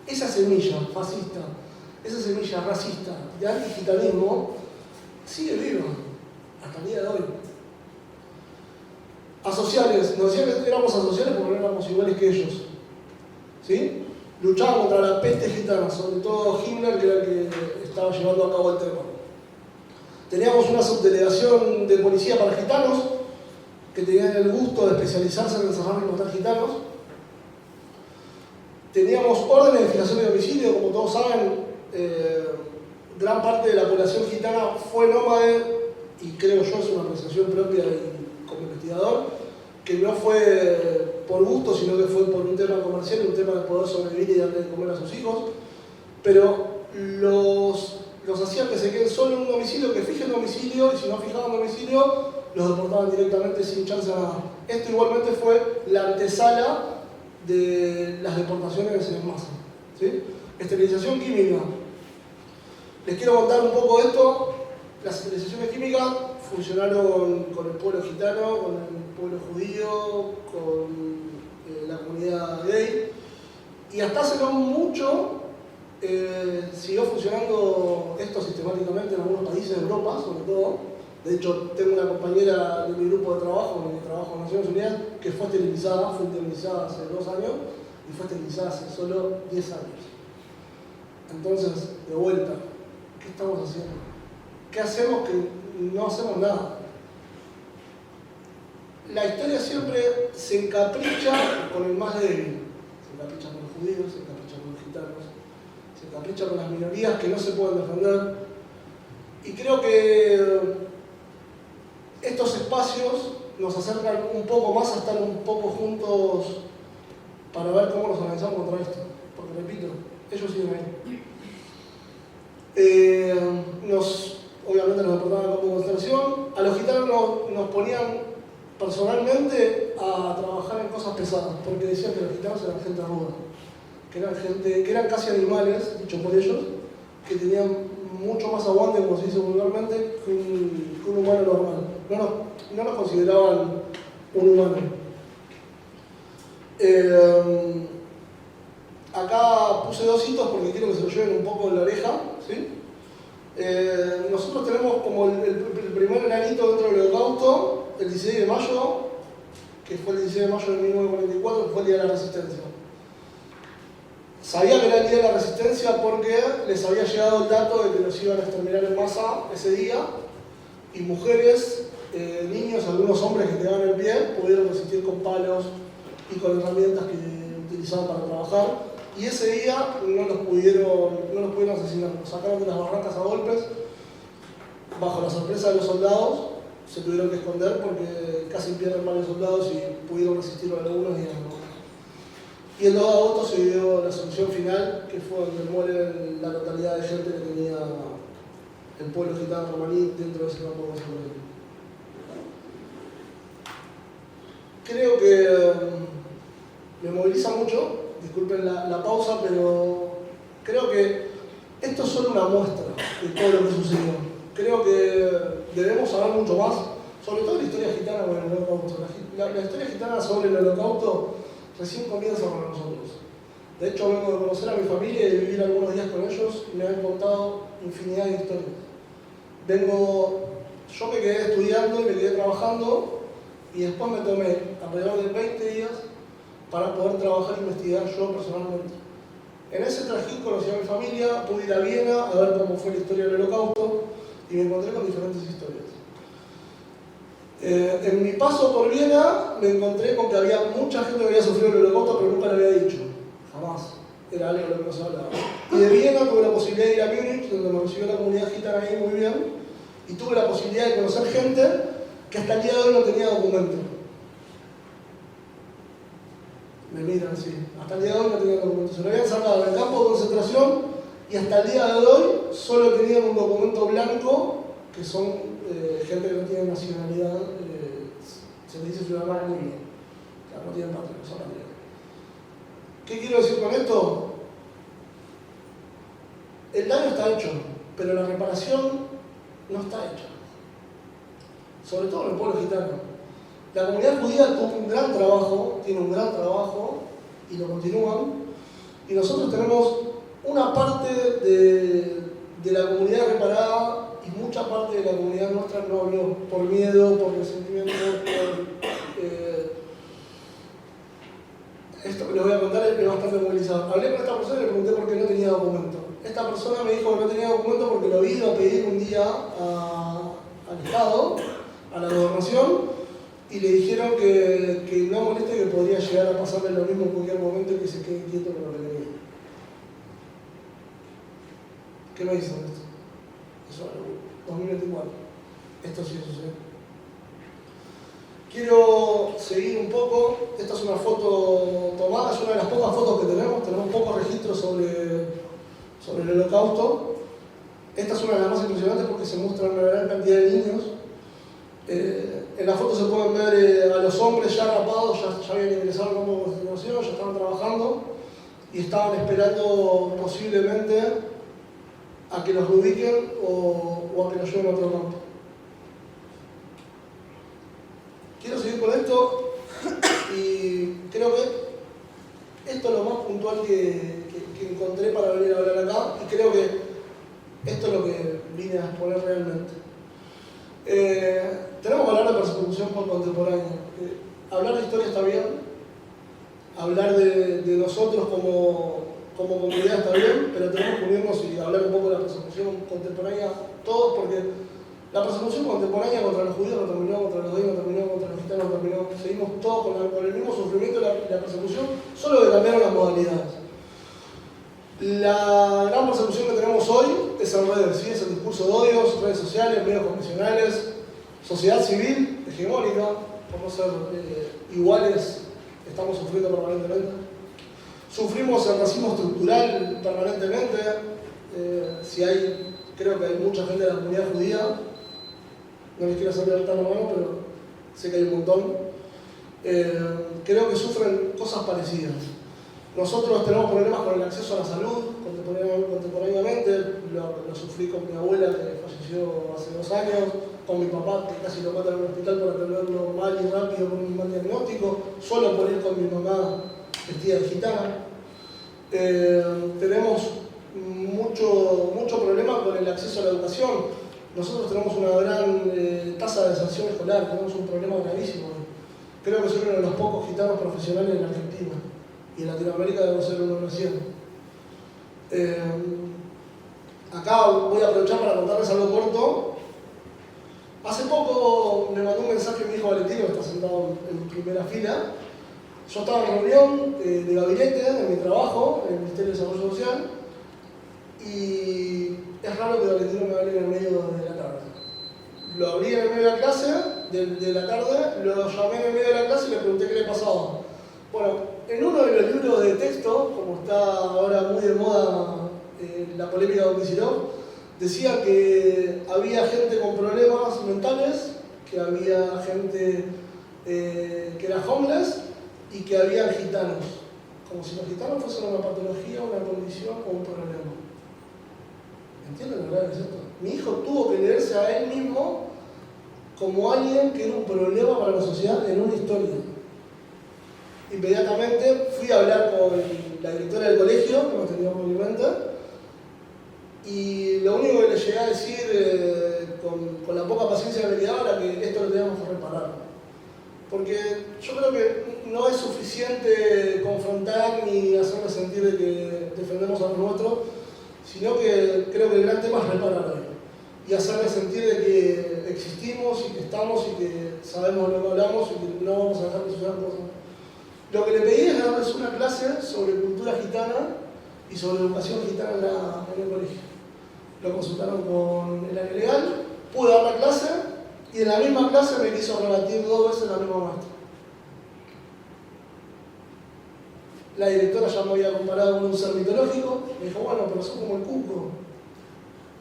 Esa semilla fascista, esa semilla racista de antigitanismo sigue viva hasta el día de hoy. Asociales, nos decían que éramos asociales porque no éramos iguales que ellos. ¿Sí? Luchaban contra la peste gitana, sobre todo Himmler, que era el que estaba llevando a cabo el tema. Teníamos una subdelegación de policía para gitanos, que tenían el gusto de especializarse en encerrar y matar gitanos. Teníamos órdenes de fijación de domicilio, como todos saben, gran parte de la población gitana fue nómade, y creo yo es una apreciación propia y como investigador, que no fue por gusto, sino que fue por un tema comercial y un tema de poder sobrevivir y darle de comer a sus hijos, pero los hacían que se queden solo en un domicilio, que fijen domicilio, y si no fijaban domicilio, los deportaban directamente sin chance de nada. Esto igualmente fue la antesala de las deportaciones en masa. ¿Sí? Esterilización química. Les quiero contar un poco de esto. Las esterilizaciones químicas funcionaron con el pueblo gitano, con el pueblo judío, con la comunidad gay. Y hasta hace no mucho siguió funcionando esto sistemáticamente en algunos países de Europa, sobre todo. De hecho, tengo una compañera de mi grupo de trabajo, en el trabajo en Naciones Unidas, que fue esterilizada hace 2 años y fue esterilizada hace solo 10 años. Entonces, de vuelta, ¿qué estamos haciendo? ¿Qué hacemos que no hacemos nada? La historia siempre se encapricha con el más débil. Se encapricha con los judíos, se encapricha con los gitanos, se encapricha con las minorías que no se pueden defender. Y creo que estos espacios nos acercan un poco más a estar un poco juntos para ver cómo nos organizamos contra esto. Porque repito, ellos siguen ahí. Obviamente nos deportaban como concentración. A los gitanos nos ponían personalmente a trabajar en cosas pesadas, porque decían que los gitanos eran gente ruda, que eran casi animales, dicho por ellos, que tenían mucho más aguante, como se dice vulgarmente, que un humano normal. No nos consideraban un humano. Acá puse 2 hitos porque quiero que se lo lleven un poco en la oreja, ¿sí? Nosotros tenemos como el primer granito dentro del Holocausto, el 16 de mayo, que fue el 16 de mayo de 1944, que fue el Día de la Resistencia. Sabía que era el Día de la Resistencia porque les había llegado el dato de que los iban a exterminar en masa ese día, y mujeres, niños, algunos hombres que quedaban en pie, pudieron resistir con palos y con herramientas que utilizaban para trabajar. Y ese día no los pudieron asesinar, los sacaron de las barrancas a golpes, bajo la sorpresa de los soldados. Se tuvieron que esconder porque casi pierden varios soldados y pudieron resistir a algunos y a otros. Y el 2 de agosto se dio la solución final, que fue donde muere la totalidad de gente que tenía el pueblo gitano romaní dentro de ese campo de concentración. Creo que me moviliza mucho, disculpen la pausa, pero creo que esto es solo una muestra de todo lo que sucedió. Creo que debemos saber mucho más, sobre todo la historia gitana con el Holocausto. La historia gitana sobre el Holocausto recién comienza para nosotros. De hecho, vengo de conocer a mi familia y de vivir algunos días con ellos y me han contado infinidad de historias. Yo me quedé estudiando y me quedé trabajando y después me tomé alrededor de 20 días para poder trabajar e investigar yo personalmente. En ese trajín conocí a mi familia, pude ir a Viena a ver cómo fue la historia del Holocausto y me encontré con diferentes historias. En mi paso por Viena me encontré con que había mucha gente que había sufrido el Holocausto pero nunca lo había dicho, jamás, era algo de lo que no se hablaba. Y de Viena tuve la posibilidad de ir a Múnich, donde me recibió la comunidad gitana ahí muy bien, y tuve la posibilidad de conocer gente que hasta el día de hoy no tenía documento. Me miran así, hasta el día de hoy no tenían documento, se lo habían sacado del campo de concentración y hasta el día de hoy solo tenían un documento blanco, que son gente que no tiene nacionalidad, se le dice ciudadano del mundo, o sea, no tienen patria, no son patria. ¿Qué quiero decir con esto? El daño está hecho, pero la reparación no está hecha. Sobre todo en el pueblo gitano. La comunidad judía tuvo un gran trabajo, tiene un gran trabajo, y lo continúan, y nosotros tenemos una parte de la comunidad reparada y mucha parte de la comunidad nuestra no habló por miedo, por resentimiento, esto que les voy a contar es bastante movilizado. Hablé con esta persona y le pregunté por qué no tenía documento. Esta persona me dijo que no tenía documento porque lo había ido a pedir un día al Estado, a la gobernación, y le dijeron que no moleste, que podría llegar a pasarle lo mismo en cualquier momento y que se quede quieto con lo que quería. ¿Qué me dicen de esto? Eso es 2024. Esto sí sucede. Quiero seguir un poco. Esta es una foto tomada, es una de las pocas fotos que tenemos. Tenemos pocos registros sobre el Holocausto. Esta es una de las más impresionantes porque se muestra una gran cantidad de niños. En la foto se pueden ver a los hombres ya rapados, ya habían ingresado al campo de concentración, ya estaban trabajando y estaban esperando posiblemente a que los reubiquen o a que los lleven a otro campo. Quiero seguir con esto y creo que esto es lo más puntual que encontré para venir a hablar acá y creo que esto es lo que vine a exponer realmente. Tenemos que hablar de persecución contemporánea. Hablar de historia está bien, hablar de nosotros como comunidad está bien, pero tenemos que unirnos y hablar un poco de la persecución contemporánea todos, porque la persecución contemporánea contra los judíos no terminó, contra los gays no terminó, contra los gitanos no terminó. Seguimos todos con el mismo sufrimiento de la persecución, solo que cambiaron las modalidades. La gran persecución que tenemos hoy es en redes, ¿sí? Es el discurso de odios, redes sociales, medios convencionales, sociedad civil hegemónica, por no ser iguales, estamos sufriendo permanentemente. Sufrimos el racismo estructural permanentemente. Creo que hay mucha gente de la comunidad judía, no les quiero hacer levantar la mano, pero sé que hay un montón. Creo que sufren cosas parecidas. Nosotros tenemos problemas con el acceso a la salud contemporáneamente, lo sufrí con mi abuela que falleció hace 2 años, con mi papá que casi lo matan en un hospital por atenderlo mal y rápido con un mal diagnóstico, solo por ir con mi mamá vestida de gitana. Tenemos mucho problema con el acceso a la educación. Nosotros tenemos una gran tasa de deserción escolar, tenemos un problema gravísimo. Creo que soy uno de los pocos gitanos profesionales en Argentina. Y en Latinoamérica debemos ser uno recién. Acá voy a aprovechar para contarles algo corto. Hace poco me mandó un mensaje mi hijo Valentino, que está sentado en primera fila. Yo estaba en reunión de gabinete, de mi trabajo, en el Ministerio de Desarrollo Social, y es raro que Valentino me hable en el medio de la tarde. Lo abrí en el medio de la clase, de la tarde, lo llamé en el medio de la clase y le pregunté qué le pasaba. Bueno, en uno de los libros de texto, como está ahora muy de moda la polémica de Kicillof, decía que había gente con problemas mentales, que había gente que era homeless y que había gitanos. Como si los gitanos fuesen una patología, una condición o un problema. ¿Entienden lo grave que es esto? Mi hijo tuvo que leerse a él mismo como alguien que era un problema para la sociedad en una historia. Inmediatamente fui a hablar con la directora del colegio, que me atendió amablemente, y lo único que le llegué a decir con la poca paciencia que me quedaba era que esto lo teníamos que reparar. Porque yo creo que no es suficiente confrontar ni hacerle sentir de que defendemos a los nuestros, sino que creo que el gran tema es reparar hoy. Y hacerle sentir de que existimos y que estamos y que sabemos lo que hablamos y que no vamos a dejar que sucedan cosas. Lo que le pedí es darles una clase sobre cultura gitana y sobre educación gitana en el colegio. Lo consultaron con el área legal, pude dar la clase y en la misma clase me quiso rebatir 2 veces la misma maestra. La directora ya me había comparado con un ser mitológico, me dijo, bueno, pero sos como el cuco.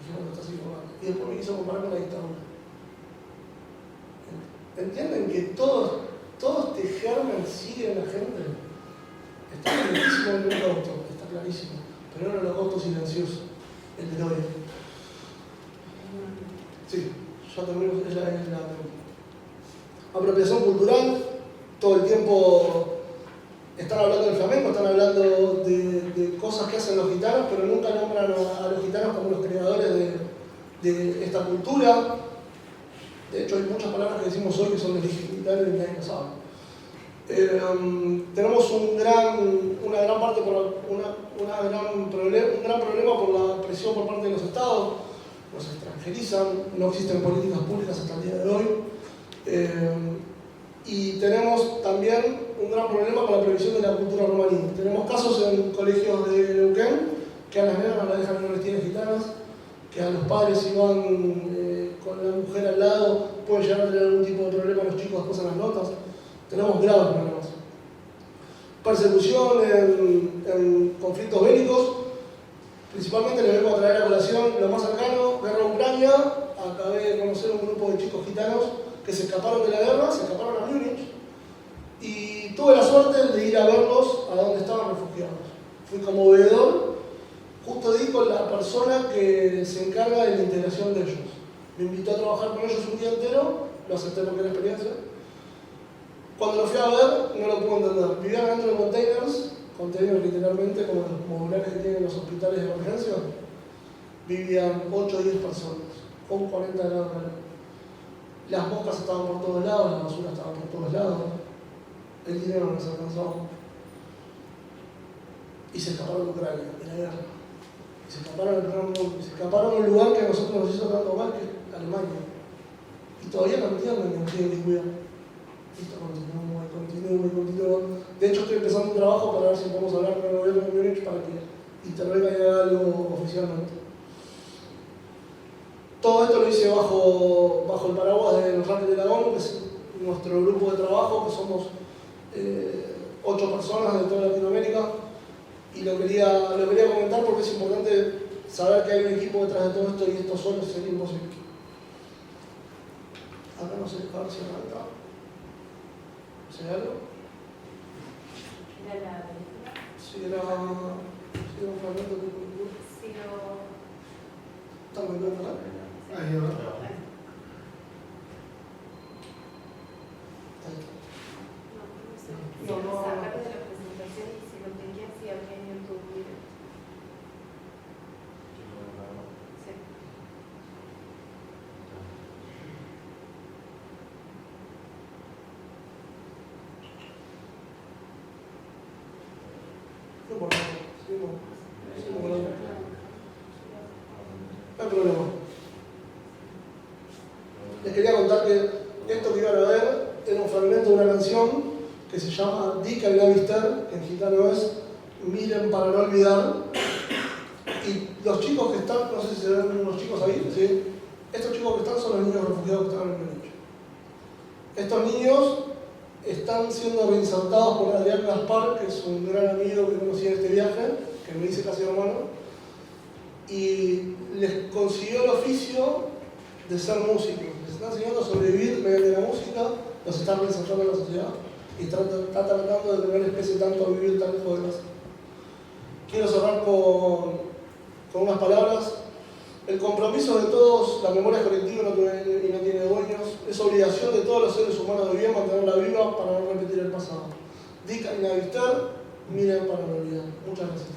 Dije, bueno, estás equivocado. Y después me quiso comparar con la dictadura. ¿Entienden que todos este germen siguen la gente? Está clarísimo el holocausto, está clarísimo, pero no el holocausto silencioso, el de hoy. Sí, ya termino, es la apropiación cultural, todo el tiempo están hablando del flamenco, están hablando de cosas que hacen los gitanos, pero nunca nombran a los gitanos como los creadores de esta cultura. De hecho, hay muchas palabras que decimos hoy que son de origen gitano y nadie lo sabe. Tenemos un gran problema por la presión por parte de los estados, nos extranjerizan, no existen políticas públicas hasta el día de hoy. Y tenemos también un gran problema con la prohibición de la cultura romaní. Tenemos casos en colegios de Neuquén que a las nenas no las dejan en vestires gitanas, que a los padres si van con la mujer al lado pueden llegar a tener algún tipo de problema los chicos después en las notas. Tenemos graves problemas. Persecución en conflictos bélicos, principalmente les vengo a traer a colación lo más cercano, guerra de Ucrania. Acabé de conocer un grupo de chicos gitanos que se escaparon de la guerra, se escaparon a Múnich, y tuve la suerte de ir a verlos a donde estaban refugiados. Fui como veedor, justo di con la persona que se encarga de la integración de ellos. Me invitó a trabajar con ellos un día entero, lo acepté porque era experiencia. Cuando lo fui a ver, no lo pude entender. Vivían dentro de containers literalmente como los modulares que tienen los hospitales de emergencia. Vivían 8 o 10 personas, con 40 grados de calor. Las moscas estaban por todos lados, la basura estaba por todos lados. El dinero no les alcanzaba. Y se escaparon de Ucrania, de la guerra. Y se escaparon del primer mundo. Y se escaparon a un lugar que a nosotros nos hizo tanto mal, que es Alemania. Y todavía no entienden ni tienen ni cuidado. Esto continúa. De hecho, estoy empezando un trabajo para ver si podemos hablar con el gobierno de Múnich para que intervenga y haga algo oficialmente. Todo esto lo hice bajo el paraguas de los Rangers de la ONU, que es nuestro grupo de trabajo, que somos 8 personas de toda Latinoamérica. Y lo quería comentar porque es importante saber que hay un equipo detrás de todo esto y esto solo sería imposible. Acá no sé, a ver si arranca. ¿Se algo? ¿Era la película? Sí, era un fragmento de película. Sí, lo... ¿Están muy bien, verdad? Ahí, ¿verdad? No, sacar de la presentación y si lo tenías, si había en YouTube. Sí. No por nada, no hay problema. Les quería contar que esto que iban a ver era un fragmento de una canción que se llama Dica y la Vister, que en gitano es Miren para no olvidar. Y los chicos que están, no sé si se ven unos chicos ahí, ¿sí? Estos chicos que están son los niños refugiados que están en el Múnich. Estos niños están siendo reinsertados por Adrián Gaspar, que es un gran amigo que conocí en este viaje, que me dice casi hermano, y les consiguió el oficio de ser músicos. Les están enseñando a sobrevivir mediante la música, los están reinsertando en la sociedad y está tratando de tener especie tanto a vivir tan lejos de casa. Quiero cerrar con unas palabras. El compromiso de todos, la memoria colectiva no tiene dueños, es obligación de todos los seres humanos de bien mantenerla viva para no repetir el pasado. Dica y Navistar, miren para no olvidar. Muchas gracias.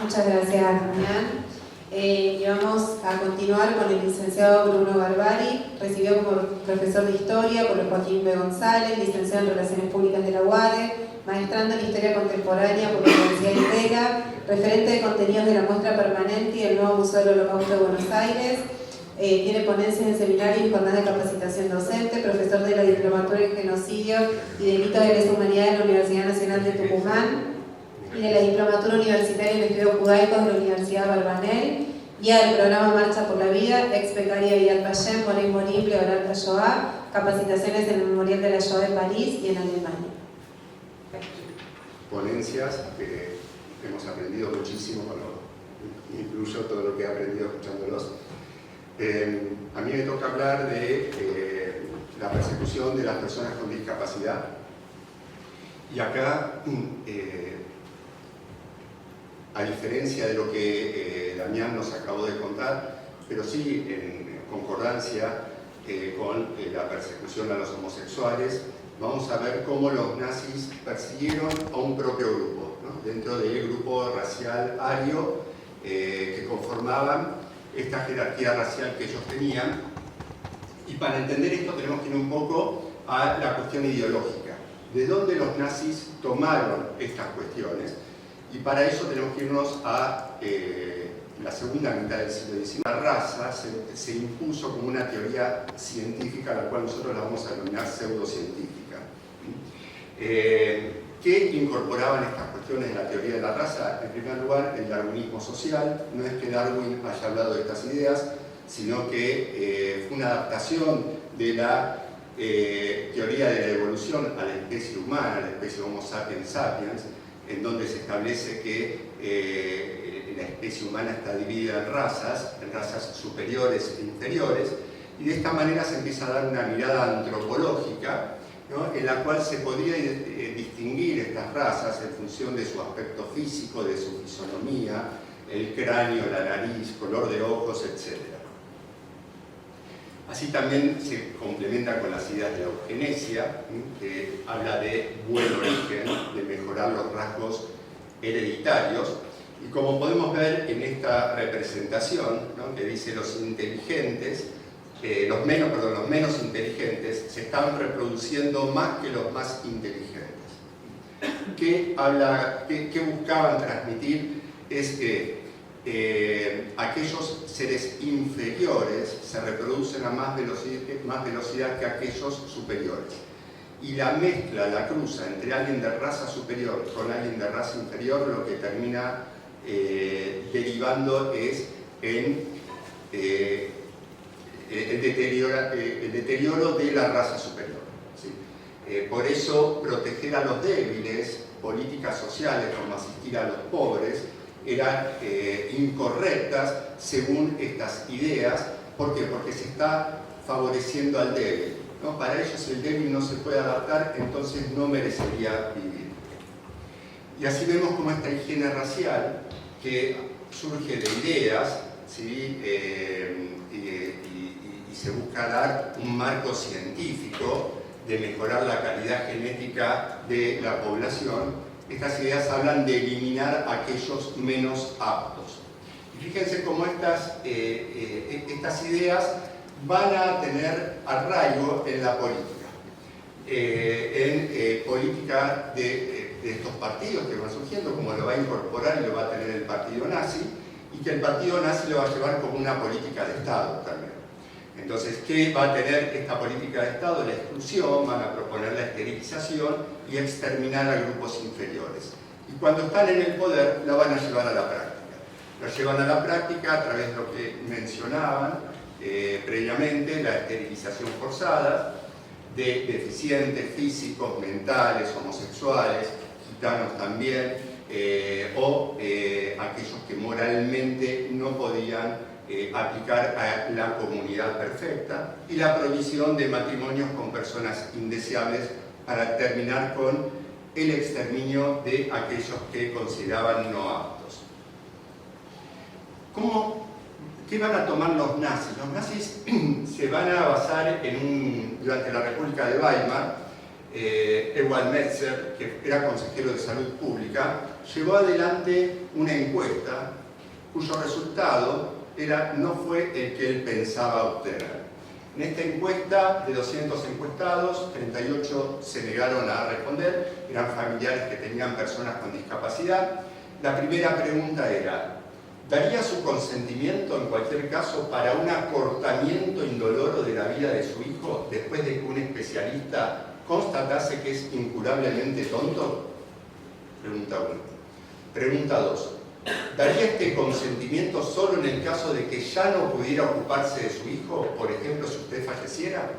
Muchas gracias, Damián. Y vamos a continuar con el licenciado Bruno Barbari, recibido como profesor de Historia por Joaquín B. González, licenciado en Relaciones Públicas de la UADE, maestrando en Historia Contemporánea por la Universidad de Itela, referente de contenidos de la muestra permanente y el nuevo Museo del Holocausto de Buenos Aires. Tiene ponencias en seminarios y jornadas de capacitación docente, profesor de la Diplomatura en Genocidio y Delitos de Lesa Humanidad en la Universidad Nacional de Tucumán y de la Diplomatura Universitaria en Estudios Judaicos de la Universidad Barbanel, guía del programa Marcha por la Vida, ex becaria de Yad Vashem, Morey Morim, Leonardo Shoah, capacitaciones en el Memorial de la Shoah en París y en Alemania. Ponencias que hemos aprendido muchísimo, incluyo todo lo que he aprendido escuchándolos. A mí me toca hablar de la persecución de las personas con discapacidad. Y acá, a diferencia de lo que Damián nos acabó de contar, pero sí en concordancia con la persecución a los homosexuales, vamos a ver cómo los nazis persiguieron a un propio grupo, ¿no? Dentro del grupo racial ario que conformaban esta jerarquía racial que ellos tenían. Y para entender esto tenemos que ir un poco a la cuestión ideológica. ¿De dónde los nazis tomaron estas cuestiones? Y para eso tenemos que irnos a la segunda mitad del siglo XIX. La raza se impuso como una teoría científica, la cual nosotros la vamos a denominar pseudocientífica. ¿Qué incorporaban estas cuestiones de la teoría de la raza? En primer lugar, el darwinismo social. No es que Darwin haya hablado de estas ideas, sino que fue una adaptación de la teoría de la evolución a la especie humana, a la especie Homo sapiens sapiens, en donde se establece que la especie humana está dividida en razas superiores e inferiores, y de esta manera se empieza a dar una mirada antropológica, ¿no?, en la cual se podría distinguir estas razas en función de su aspecto físico, de su fisonomía, el cráneo, la nariz, color de ojos, etc. Así también se complementa con las ideas de la eugenesia, que habla de buen origen, de mejorar los rasgos hereditarios. Y como podemos ver en esta representación, ¿no?, que dice los inteligentes, los menos inteligentes se están reproduciendo más que los más inteligentes. ¿Qué buscaban transmitir? Es que aquellos seres inferiores se reproducen a más velocidad que aquellos superiores. Y la mezcla, la cruza entre alguien de raza superior con alguien de raza inferior, lo que termina derivando es en el deterioro de la raza superior, ¿sí? Por eso proteger a los débiles, políticas sociales como asistir a los pobres, eran incorrectas según estas ideas. ¿Por qué? Porque se está favoreciendo al débil, ¿no? Para ellos, si el débil no se puede adaptar, entonces no merecería vivir. Y así vemos como esta higiene racial, que surge de ideas, ¿sí?, y se busca dar un marco científico de mejorar la calidad genética de la población. Estas ideas hablan de eliminar a aquellos menos aptos. Y fíjense cómo estas ideas van a tener arraigo en la política. Política de estos partidos que van surgiendo, como lo va a incorporar y lo va a tener el partido nazi, y que el partido nazi lo va a llevar como una política de Estado también. Entonces, ¿qué va a tener esta política de Estado? La exclusión, van a proponer la esterilización y exterminar a grupos inferiores. Y cuando están en el poder, la van a llevar a la práctica. La llevan a la práctica a través de lo que mencionaban previamente, la esterilización forzada de deficientes físicos, mentales, homosexuales, gitanos también, o aquellos que moralmente no podían aplicar a la comunidad perfecta, y la prohibición de matrimonios con personas indeseables para terminar con el exterminio de aquellos que consideraban no aptos. ¿Qué van a tomar los nazis? Los nazis se van a basar durante la República de Weimar, Ewald Metzer, que era consejero de salud pública, llevó adelante una encuesta cuyo resultado no fue el que él pensaba obtener. En esta encuesta, de 200 encuestados, 38 se negaron a responder, eran familiares que tenían personas con discapacidad. La primera pregunta era: ¿daría su consentimiento en cualquier caso para un acortamiento indoloro de la vida de su hijo después de que un especialista constatase que es incurablemente tonto? Pregunta 1. Pregunta 2. ¿Daría este consentimiento solo en el caso de que ya no pudiera ocuparse de su hijo? Por ejemplo, si usted falleciera.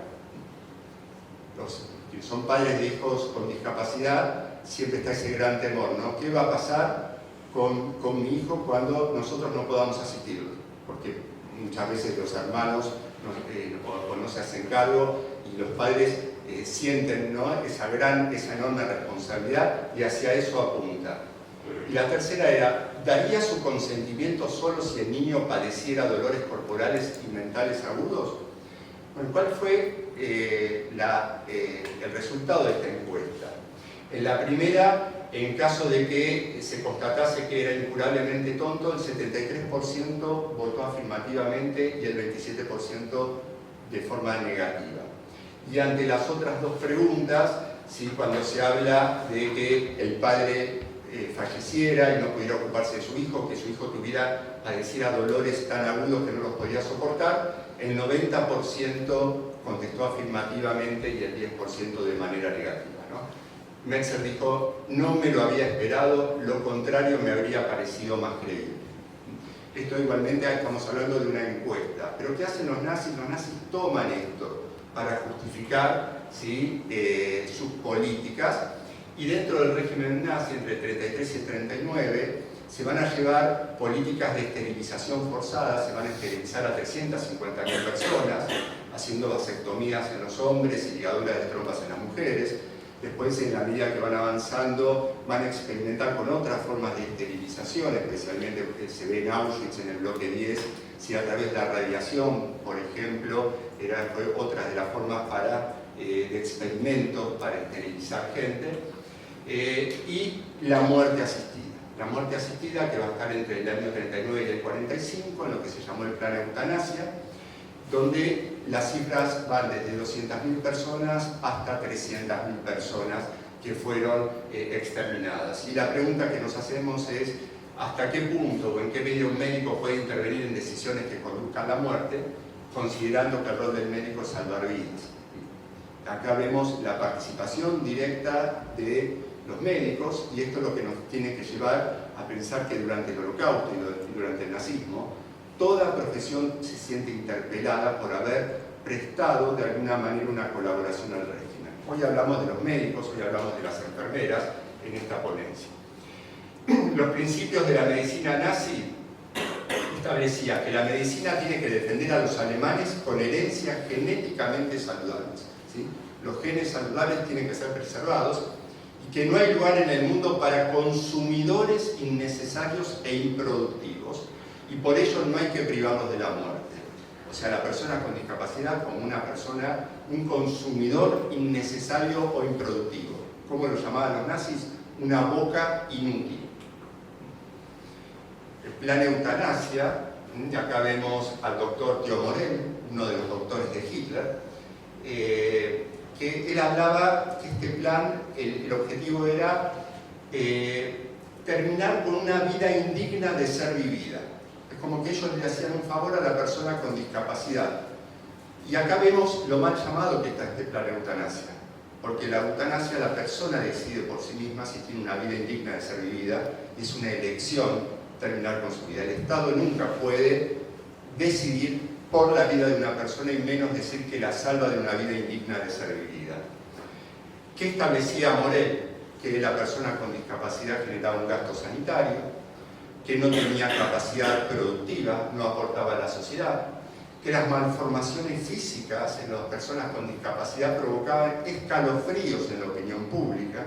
Los que son padres de hijos con discapacidad, siempre está ese gran temor, ¿no? ¿Qué va a pasar con mi hijo cuando nosotros no podamos asistirlo? Porque muchas veces los hermanos no se hacen cargo y los padres sienten, ¿no?, esa enorme responsabilidad, y hacia eso apunta. Y la tercera era: ¿daría su consentimiento solo si el niño padeciera dolores corporales y mentales agudos? Bueno, ¿cuál fue el resultado de esta encuesta? En la primera, en caso de que se constatase que era incurablemente tonto, el 73% votó afirmativamente y el 27% de forma negativa. Y ante las otras dos preguntas, ¿sí?, cuando se habla de que el padre falleciera y no pudiera ocuparse de su hijo, que su hijo padeciera dolores tan agudos que no los podía soportar, el 90% contestó afirmativamente y el 10% de manera negativa, ¿no? Metzer dijo: no me lo había esperado, lo contrario me habría parecido más creíble. Esto igualmente estamos hablando de una encuesta. Pero ¿qué hacen los nazis? Los nazis toman esto para justificar, ¿sí?, sus políticas, Y dentro del régimen nazi, entre el 33 y el 39, se van a llevar políticas de esterilización forzada, se van a esterilizar a 350.000 personas, haciendo vasectomías en los hombres y ligaduras de trompas en las mujeres. Después, en la medida que van avanzando, van a experimentar con otras formas de esterilización, especialmente porque se ve en Auschwitz, en el bloque 10, si a través de la radiación, por ejemplo, fue otra de las formas de experimentos para esterilizar gente. Y la muerte asistida. La muerte asistida, que va a estar entre el año 39 y el 45, en lo que se llamó el plan eutanasia, donde las cifras van desde 200.000 personas hasta 300.000 personas que fueron exterminadas. Y la pregunta que nos hacemos es hasta qué punto o en qué medida un médico puede intervenir en decisiones que conduzcan a la muerte, considerando que el rol del médico es salvar vidas. Acá vemos la participación directa de los médicos, y esto es lo que nos tiene que llevar a pensar que durante el Holocausto y durante el nazismo, toda profesión se siente interpelada por haber prestado de alguna manera una colaboración al régimen. Hoy hablamos de los médicos, hoy hablamos de las enfermeras en esta ponencia. Los principios de la medicina nazi establecía que la medicina tiene que defender a los alemanes con herencias genéticamente saludables, ¿sí? Los genes saludables tienen que ser preservados y que no hay lugar en el mundo para consumidores innecesarios e improductivos, y por ello no hay que privarlos de la muerte. O sea, la persona con discapacidad como un consumidor innecesario o improductivo. ¿Cómo lo llamaban los nazis? Una boca inútil. El plan eutanasia, y acá vemos al doctor Theo Morell, uno de los doctores de Hitler, que él hablaba que este plan, el objetivo era terminar con una vida indigna de ser vivida. Es como que ellos le hacían un favor a la persona con discapacidad. Y acá vemos lo mal llamado que está este plan eutanasia. Porque la eutanasia, la persona decide por sí misma si tiene una vida indigna de ser vivida, es una elección terminar con su vida. El Estado nunca puede decidir por la vida de una persona y menos decir que la salva de una vida indigna de ser vivida. ¿Qué establecía Morell? Que la persona con discapacidad generaba un gasto sanitario, que no tenía capacidad productiva, no aportaba a la sociedad, que las malformaciones físicas en las personas con discapacidad provocaban escalofríos en la opinión pública,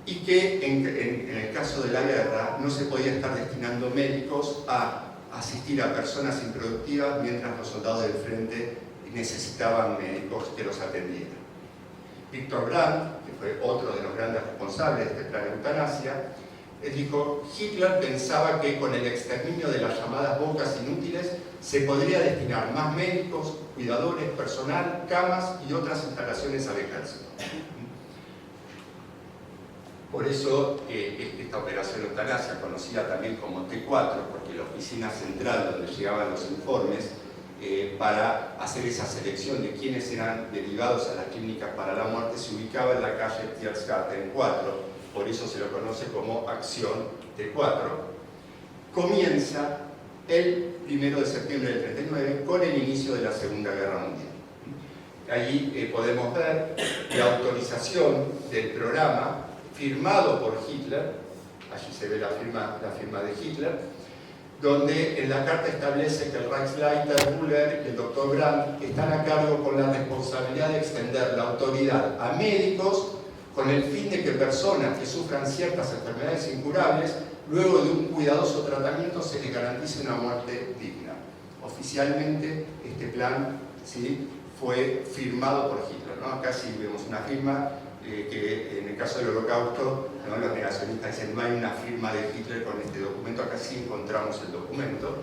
y que en el caso de la guerra no se podía estar destinando médicos a asistir a personas improductivas mientras los soldados del frente necesitaban médicos que los atendieran. Victor Brandt, que fue otro de los grandes responsables de este plan de eutanasia, dijo: Hitler pensaba que con el exterminio de las llamadas bocas inútiles se podría destinar más médicos, cuidadores, personal, camas y otras instalaciones al ejército. Por eso esta operación eutanasia, conocida también como T4, porque la oficina central donde llegaban los informes para hacer esa selección de quienes eran derivados a las clínicas para la muerte, se ubicaba en la calle Tiergarten 4, por eso se lo conoce como Acción T4. Comienza el 1 de septiembre del 39 con el inicio de la Segunda Guerra Mundial. Allí podemos ver la autorización del programa firmado por Hitler, allí se ve la firma de Hitler, donde en la carta establece que el Reichsleiter Müller y el Dr. Brandt están a cargo con la responsabilidad de extender la autoridad a médicos con el fin de que personas que sufran ciertas enfermedades incurables, luego de un cuidadoso tratamiento, se les garantice una muerte digna. Oficialmente este plan, ¿sí?, fue firmado por Hitler, ¿no? Acá sí vemos una firma que en el caso del Holocausto, ¿no?, los negacionistas dicen no hay una firma de Hitler con este documento. Acá sí encontramos el documento.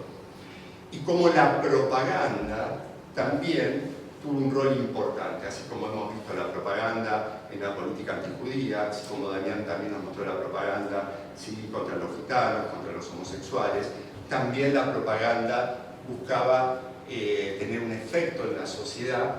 Y como la propaganda también tuvo un rol importante, así como hemos visto la propaganda en la política antijudía, así como Damián también nos mostró la propaganda, ¿sí?, contra los gitanos, contra los homosexuales, también la propaganda buscaba tener un efecto en la sociedad,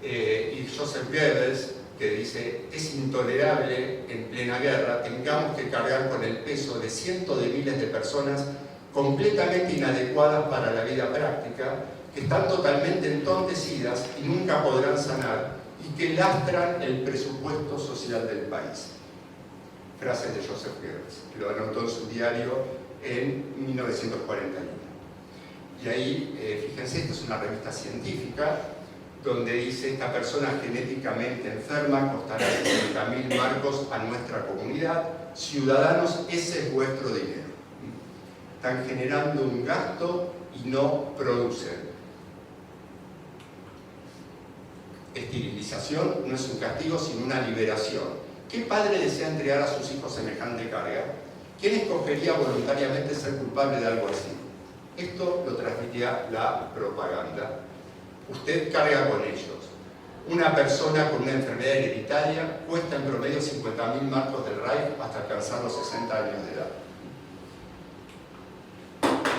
y Joseph Goebbels, que dice: es intolerable en plena guerra tengamos que cargar con el peso de cientos de miles de personas completamente inadecuadas para la vida práctica, que están totalmente entontecidas y nunca podrán sanar, y que lastran el presupuesto social del país. frases de Joseph Goebbels, que lo anotó en su diario en 1941. Y ahí, fíjense, esta es una revista científica donde dice: esta persona genéticamente enferma costará 60.000 marcos a nuestra comunidad. Ciudadanos, ese es vuestro dinero. Están generando un gasto y no producen. Esterilización no es un castigo, sino una liberación. ¿Qué padre desea entregar a sus hijos semejante carga? ¿Quién escogería voluntariamente ser culpable de algo así? Esto lo transmitía la propaganda. Usted carga con ellos. Una persona con una enfermedad hereditaria cuesta en promedio 50.000 marcos del Reich hasta alcanzar los 60 años de edad.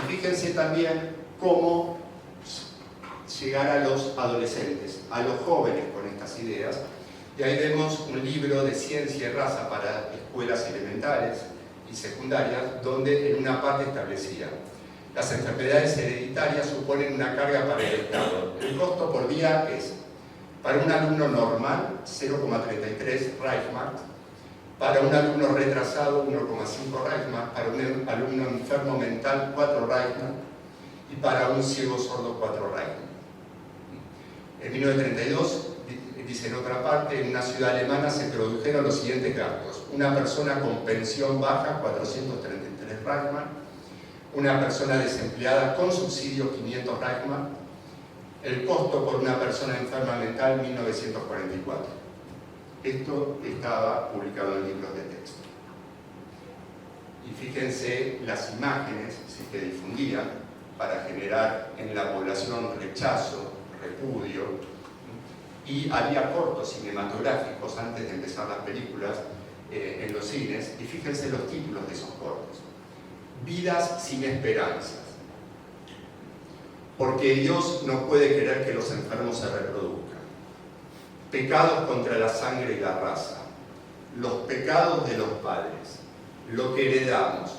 Y fíjense también cómo llegar a los adolescentes, a los jóvenes con estas ideas. Y ahí vemos un libro de ciencia y raza para escuelas elementales y secundarias, donde en una parte establecía: las enfermedades hereditarias suponen una carga para el Estado. El costo por día es, para un alumno normal, 0,33 Reichsmark, para un alumno retrasado, 1,5 Reichsmark, para un alumno enfermo mental, 4 Reichsmark, y para un ciego sordo, 4 Reichsmark. En 1932, dice en otra parte, en una ciudad alemana se produjeron los siguientes gastos: una persona con pensión baja, 433 Reichsmark; una persona desempleada con subsidio, 500 Reichsmark; el costo por una persona enferma mental, 1944. Esto estaba publicado en libros de texto. Y fíjense las imágenes que difundían para generar en la población rechazo, repudio. Y había cortos cinematográficos antes de empezar las películas en los cines, y fíjense los títulos de esos cortos: Vidas sin esperanzas, porque Dios no puede querer que los enfermos se reproduzcan; Pecados contra la sangre y la raza; Los pecados de los padres; Lo que heredamos;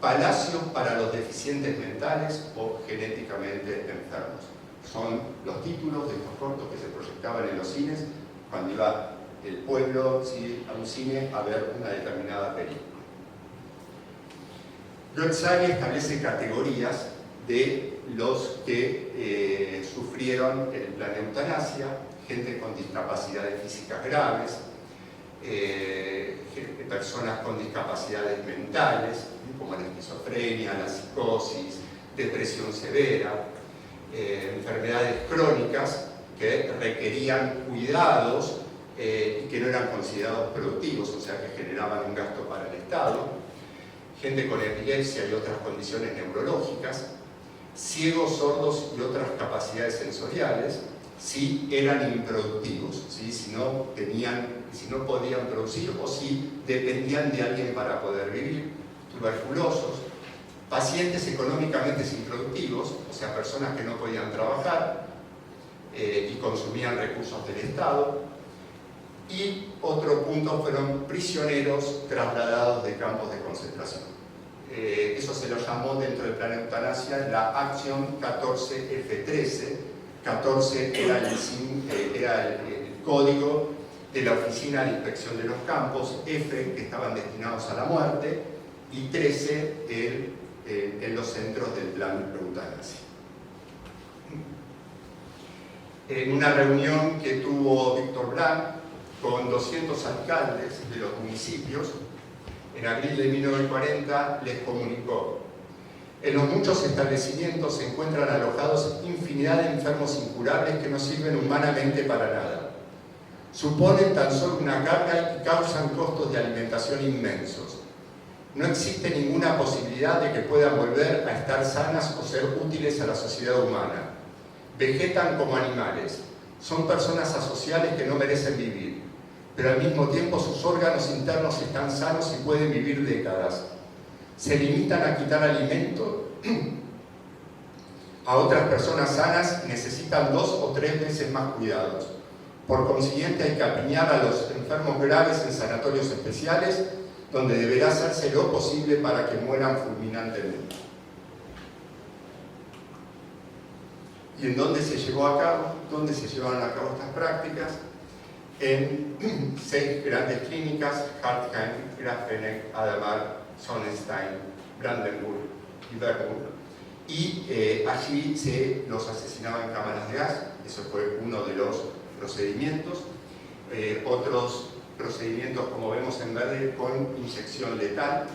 Palacios para los deficientes mentales o genéticamente enfermos. Son los títulos de estos cortos que se proyectaban en los cines cuando iba el pueblo, ¿sí?, a un cine a ver una determinada película. Goethe establece categorías de los que sufrieron el plan de eutanasia: gente con discapacidades físicas graves, personas con discapacidades mentales, como la esquizofrenia, la psicosis, depresión severa, enfermedades crónicas que requerían cuidados y que no eran considerados productivos, o sea que generaban un gasto para el Estado; gente con epilepsia y otras condiciones neurológicas; ciegos, sordos y otras capacidades sensoriales, si eran improductivos, ¿sí?, si no podían producir o si dependían de alguien para poder vivir; tuberculosos; pacientes económicamente improductivos, o sea, personas que no podían trabajar y consumían recursos del Estado; y otro punto fueron prisioneros trasladados de campos de concentración. Eso se lo llamó dentro del plan de eutanasia la acción 14F13. 14 era el código de la Oficina de Inspección de los Campos; F, que estaban destinados a la muerte, y 13 en los centros del plan de eutanasia. En una reunión que tuvo Víctor Blanc con 200 alcaldes de los municipios, en abril de 1940 les comunicó: en los muchos establecimientos se encuentran alojados infinidad de enfermos incurables que no sirven humanamente para nada. Suponen tan solo una carga y causan costos de alimentación inmensos. No existe ninguna posibilidad de que puedan volver a estar sanas o ser útiles a la sociedad humana. Vegetan como animales. Son personas asociales que no merecen vivir, pero al mismo tiempo sus órganos internos están sanos y pueden vivir décadas. Se limitan a quitar alimento a otras personas sanas, necesitan 2 o 3 veces más cuidados. Por consiguiente, hay que apiñar a los enfermos graves en sanatorios especiales, donde deberá hacerse lo posible para que mueran fulminantemente. ¿Y en dónde se llevó a cabo? ¿Dónde se llevaron a cabo estas prácticas? en 6 grandes clínicas: Hartheim, Grafenegg, Adamar, Sonnenstein, Brandenburg y Bernburg, y allí se los asesinaba en cámaras de gas. Eso fue uno de los procedimientos. Otros procedimientos, como vemos en verde, con inyección letal.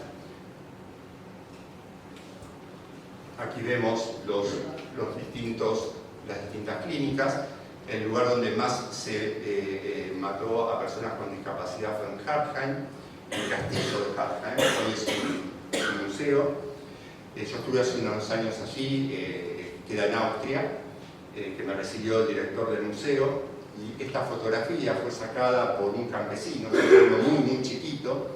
Aquí vemos las distintas clínicas. El lugar donde más se mató a personas con discapacidad fue en Hartheim, en el castillo de Hartheim. Hoy es un museo. Yo estuve hace unos años allí, queda en Austria, que me recibió el director del museo, y esta fotografía fue sacada por un campesino, un pueblo muy chiquito,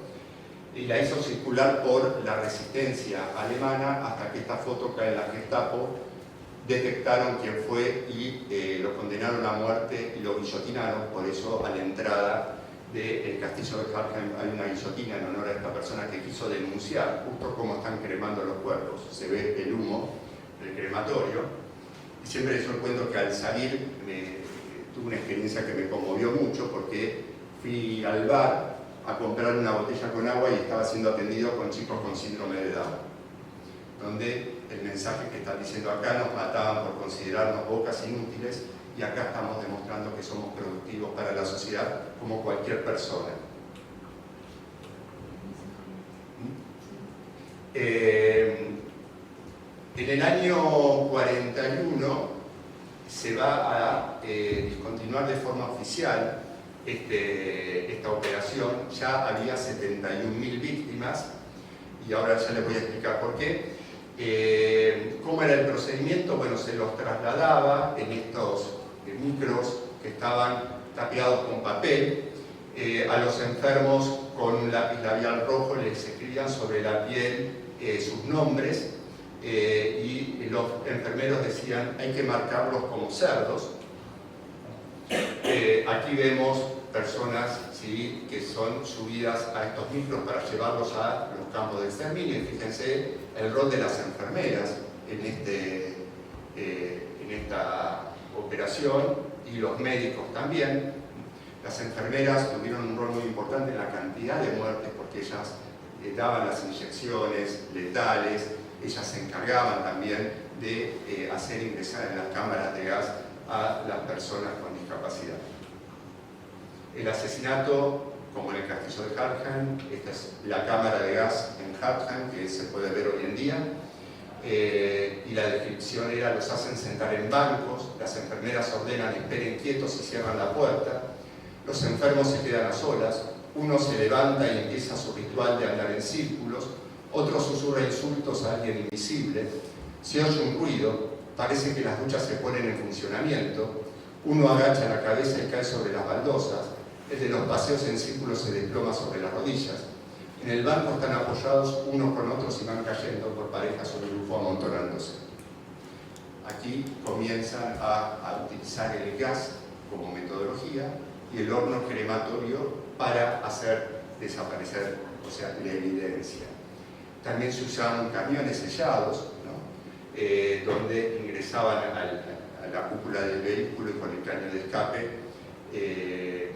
y la hizo circular por la resistencia alemana hasta que esta foto cae en la Gestapo. Detectaron quién fue y lo condenaron a muerte y lo guillotinaron. Por eso, a la entrada del castillo de Hartheim hay una guillotina en honor a esta persona que quiso denunciar justo cómo están cremando los cuerpos. Se ve el humo del crematorio. Y siempre yo cuento que al salir tuve una experiencia que me conmovió mucho, porque fui al bar a comprar una botella con agua y estaba siendo atendido con chicos con síndrome de Down, donde el mensaje que están diciendo acá: nos mataban por considerarnos bocas inútiles, y acá estamos demostrando que somos productivos para la sociedad como cualquier persona. En el año 41 se va a discontinuar de forma oficial esta operación. Ya había 71.000 víctimas, y ahora ya les voy a explicar por qué. ¿Cómo era el procedimiento? Bueno, se los trasladaba en estos micros que estaban tapiados con papel. A los enfermos con un lápiz labial rojo les escribían sobre la piel sus nombres, y los enfermeros decían: hay que marcarlos como cerdos. Aquí vemos personas, ¿sí?, que son subidas a estos micros para llevarlos a los campos de exterminio. Y fíjense el rol de las enfermeras en esta operación, y los médicos también. Las enfermeras tuvieron un rol muy importante en la cantidad de muertes, porque ellas daban las inyecciones letales. Ellas se encargaban también de hacer ingresar en las cámaras de gas a las personas con discapacidad. El asesinato, como en el castillo de Hartheim, esta es la cámara de gas en Hartheim, que se puede ver hoy en día, y la descripción era: los hacen sentar en bancos, las enfermeras ordenan esperen quietos y cierran la puerta, los enfermos se quedan a solas, uno se levanta y empieza su ritual de andar en círculos, otro susurra insultos a alguien invisible, se oye un ruido, parece que las duchas se ponen en funcionamiento, uno agacha la cabeza y cae sobre las baldosas, el de los paseos en círculos se desploma sobre las rodillas, en el banco están apoyados unos con otros y van cayendo por parejas o grupo amontonándose. Aquí comienzan a utilizar el gas como metodología y el horno crematorio para hacer desaparecer, o sea, la evidencia. También se usaban camiones sellados, ¿no?, donde ingresaban a la cúpula del vehículo, y con el caño de escape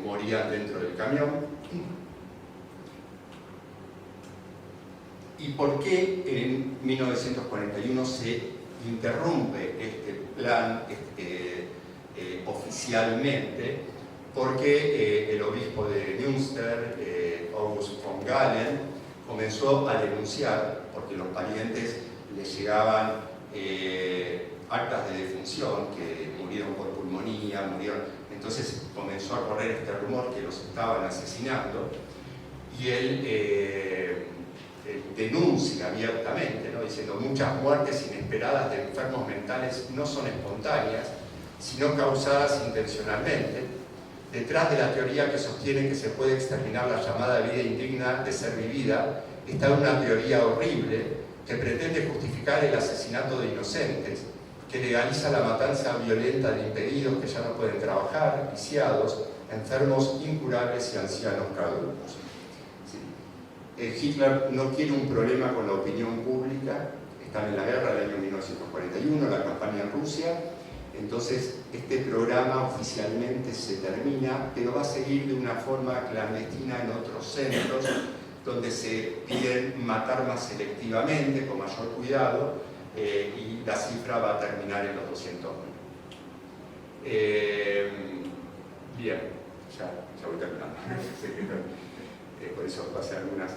morían dentro del camión. ¿Y por qué en 1941 se interrumpe este plan oficialmente? Porque el obispo de Münster, August von Galen, comenzó a denunciar, porque los parientes les llegaban actas de defunción, que murieron por pulmonía, entonces comenzó a correr este rumor que los estaban asesinando, y él denuncia abiertamente, ¿no?, diciendo: muchas muertes inesperadas de enfermos mentales no son espontáneas, sino causadas intencionalmente. Detrás de la teoría que sostiene que se puede exterminar la llamada vida indigna de ser vivida, está una teoría horrible que pretende justificar el asesinato de inocentes, que legaliza la matanza violenta de impedidos que ya no pueden trabajar, viciados, enfermos incurables y ancianos caducos. ¿Sí? Hitler no quiere un problema con la opinión pública. Están en la guerra del año 1941, la campaña en Rusia, Entonces, este programa oficialmente se termina, pero va a seguir de una forma clandestina en otros centros, donde se piden matar más selectivamente, con mayor cuidado, y la cifra va a terminar en los 200.000. Bien, ya voy terminando. Por eso pasé algunas.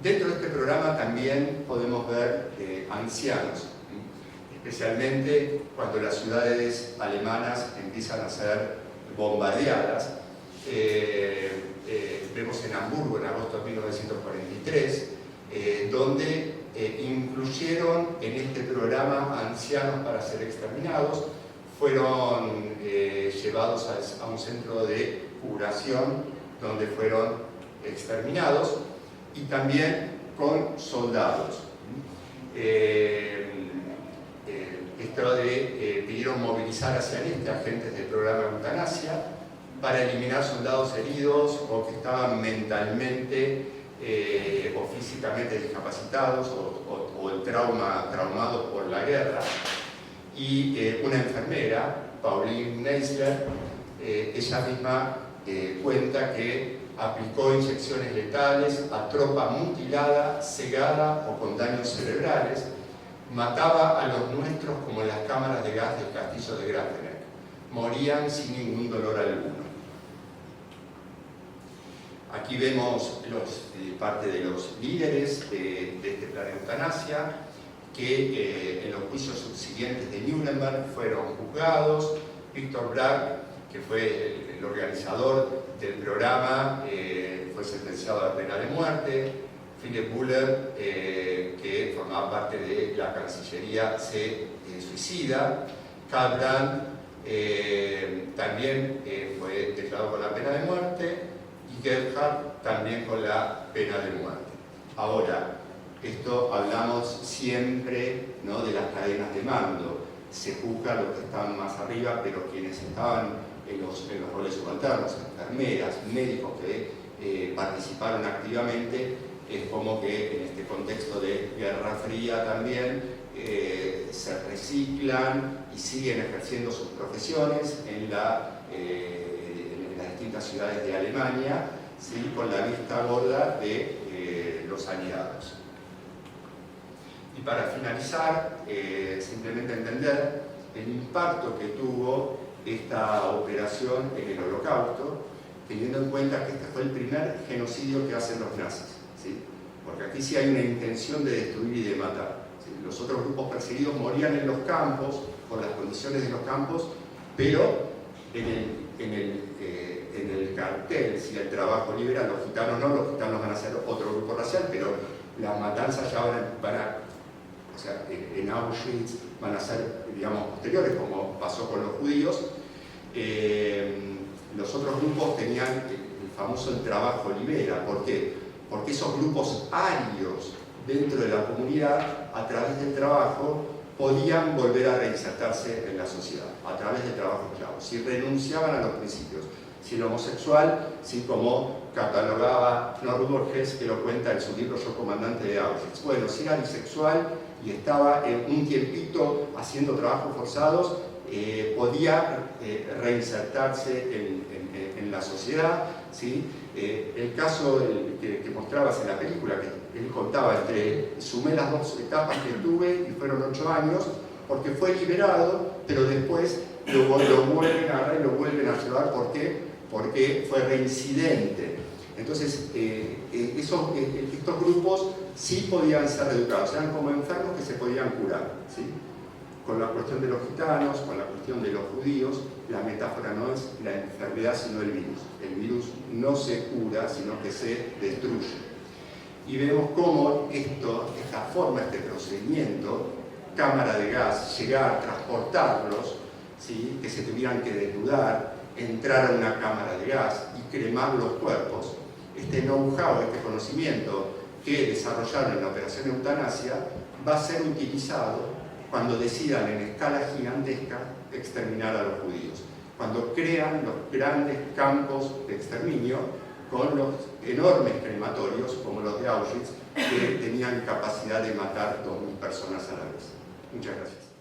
Dentro de este programa también podemos ver ancianos, especialmente cuando las ciudades alemanas empiezan a ser bombardeadas. Vemos en Hamburgo en agosto de 1943, donde incluyeron en este programa ancianos para ser exterminados, fueron llevados a un centro de curación donde fueron exterminados, y también con soldados. Pidieron movilizar hacia el este agentes del programa de eutanasia para eliminar soldados heridos o que estaban mentalmente o físicamente discapacitados o traumados por la guerra. Y una enfermera, Pauline Neisler, ella misma cuenta que aplicó inyecciones letales a tropa mutilada, cegada o con daños cerebrales, mataba a los nuestros como en las cámaras de gas del castillo de Grafenegg. Morían sin ningún dolor alguno. Aquí vemos parte de los líderes de este plan de eutanasia, que en los juicios subsiguientes de Nuremberg fueron juzgados. Victor Brack, que fue el organizador del programa, fue sentenciado a la pena de muerte. Philipp Buller, que formaba parte de la Cancillería, se suicida. Karl Brandt también fue declarado con la pena de muerte, y Gebhardt también con la pena de muerte. Ahora, esto hablamos siempre, ¿no?, de las cadenas de mando. Se juzga a los que están más arriba, pero quienes estaban en los roles subalternos, enfermeras, médicos que participaron activamente, es como que en este contexto de Guerra Fría también se reciclan y siguen ejerciendo sus profesiones en las distintas ciudades de Alemania, ¿sí?, con la vista gorda de los aliados. Y para finalizar, simplemente entender el impacto que tuvo esta operación en el Holocausto, teniendo en cuenta que este fue el primer genocidio que hacen los nazis, ¿sí? Porque aquí sí hay una intención de destruir y de matar, ¿sí? Los otros grupos perseguidos morían en los campos, por las condiciones de los campos, pero en el cartel, si el trabajo liberal, los gitanos no, los gitanos van a ser otro grupo racial, pero las matanzas ya van a o sea, en Auschwitz van a ser, digamos, posteriores, como pasó con los judíos. Los otros grupos tenían el famoso el trabajo libera. ¿Por qué? Porque esos grupos arios dentro de la comunidad, a través del trabajo, podían volver a reinsertarse en la sociedad, a través del trabajo esclavo, si renunciaban a los principios. Si el homosexual, sí, como catalogaba Rudolf Hess, que lo cuenta en su libro Yo comandante de Auschwitz. Bueno, si era bisexual y estaba un tiempito haciendo trabajos forzados, podía reinsertarse en la sociedad, ¿sí? El caso que mostrabas en la película, que él contaba, sumé las dos etapas que tuve y fueron 8 años, porque fue liberado, pero después lo vuelven a agarrar y lo vuelven a llevar. ¿Por qué? Porque fue reincidente. Entonces, estos grupos sí podían ser educados, eran como enfermos que se podían curar, ¿sí? Con la cuestión de los gitanos, con la cuestión de los judíos, la metáfora no es la enfermedad sino el virus. El virus no se cura, sino que se destruye. Y vemos cómo esta forma, este procedimiento, cámara de gas, llegar, transportarlos, ¿sí?, que se tuvieran que desnudar, entrar a una cámara de gas y cremar los cuerpos, este know-how, este conocimiento que desarrollaron en la operación eutanasia, va a ser utilizado cuando decidan en escala gigantesca exterminar a los judíos, cuando crean los grandes campos de exterminio con los enormes crematorios como los de Auschwitz, que tenían capacidad de matar 2.000 personas a la vez. Muchas gracias.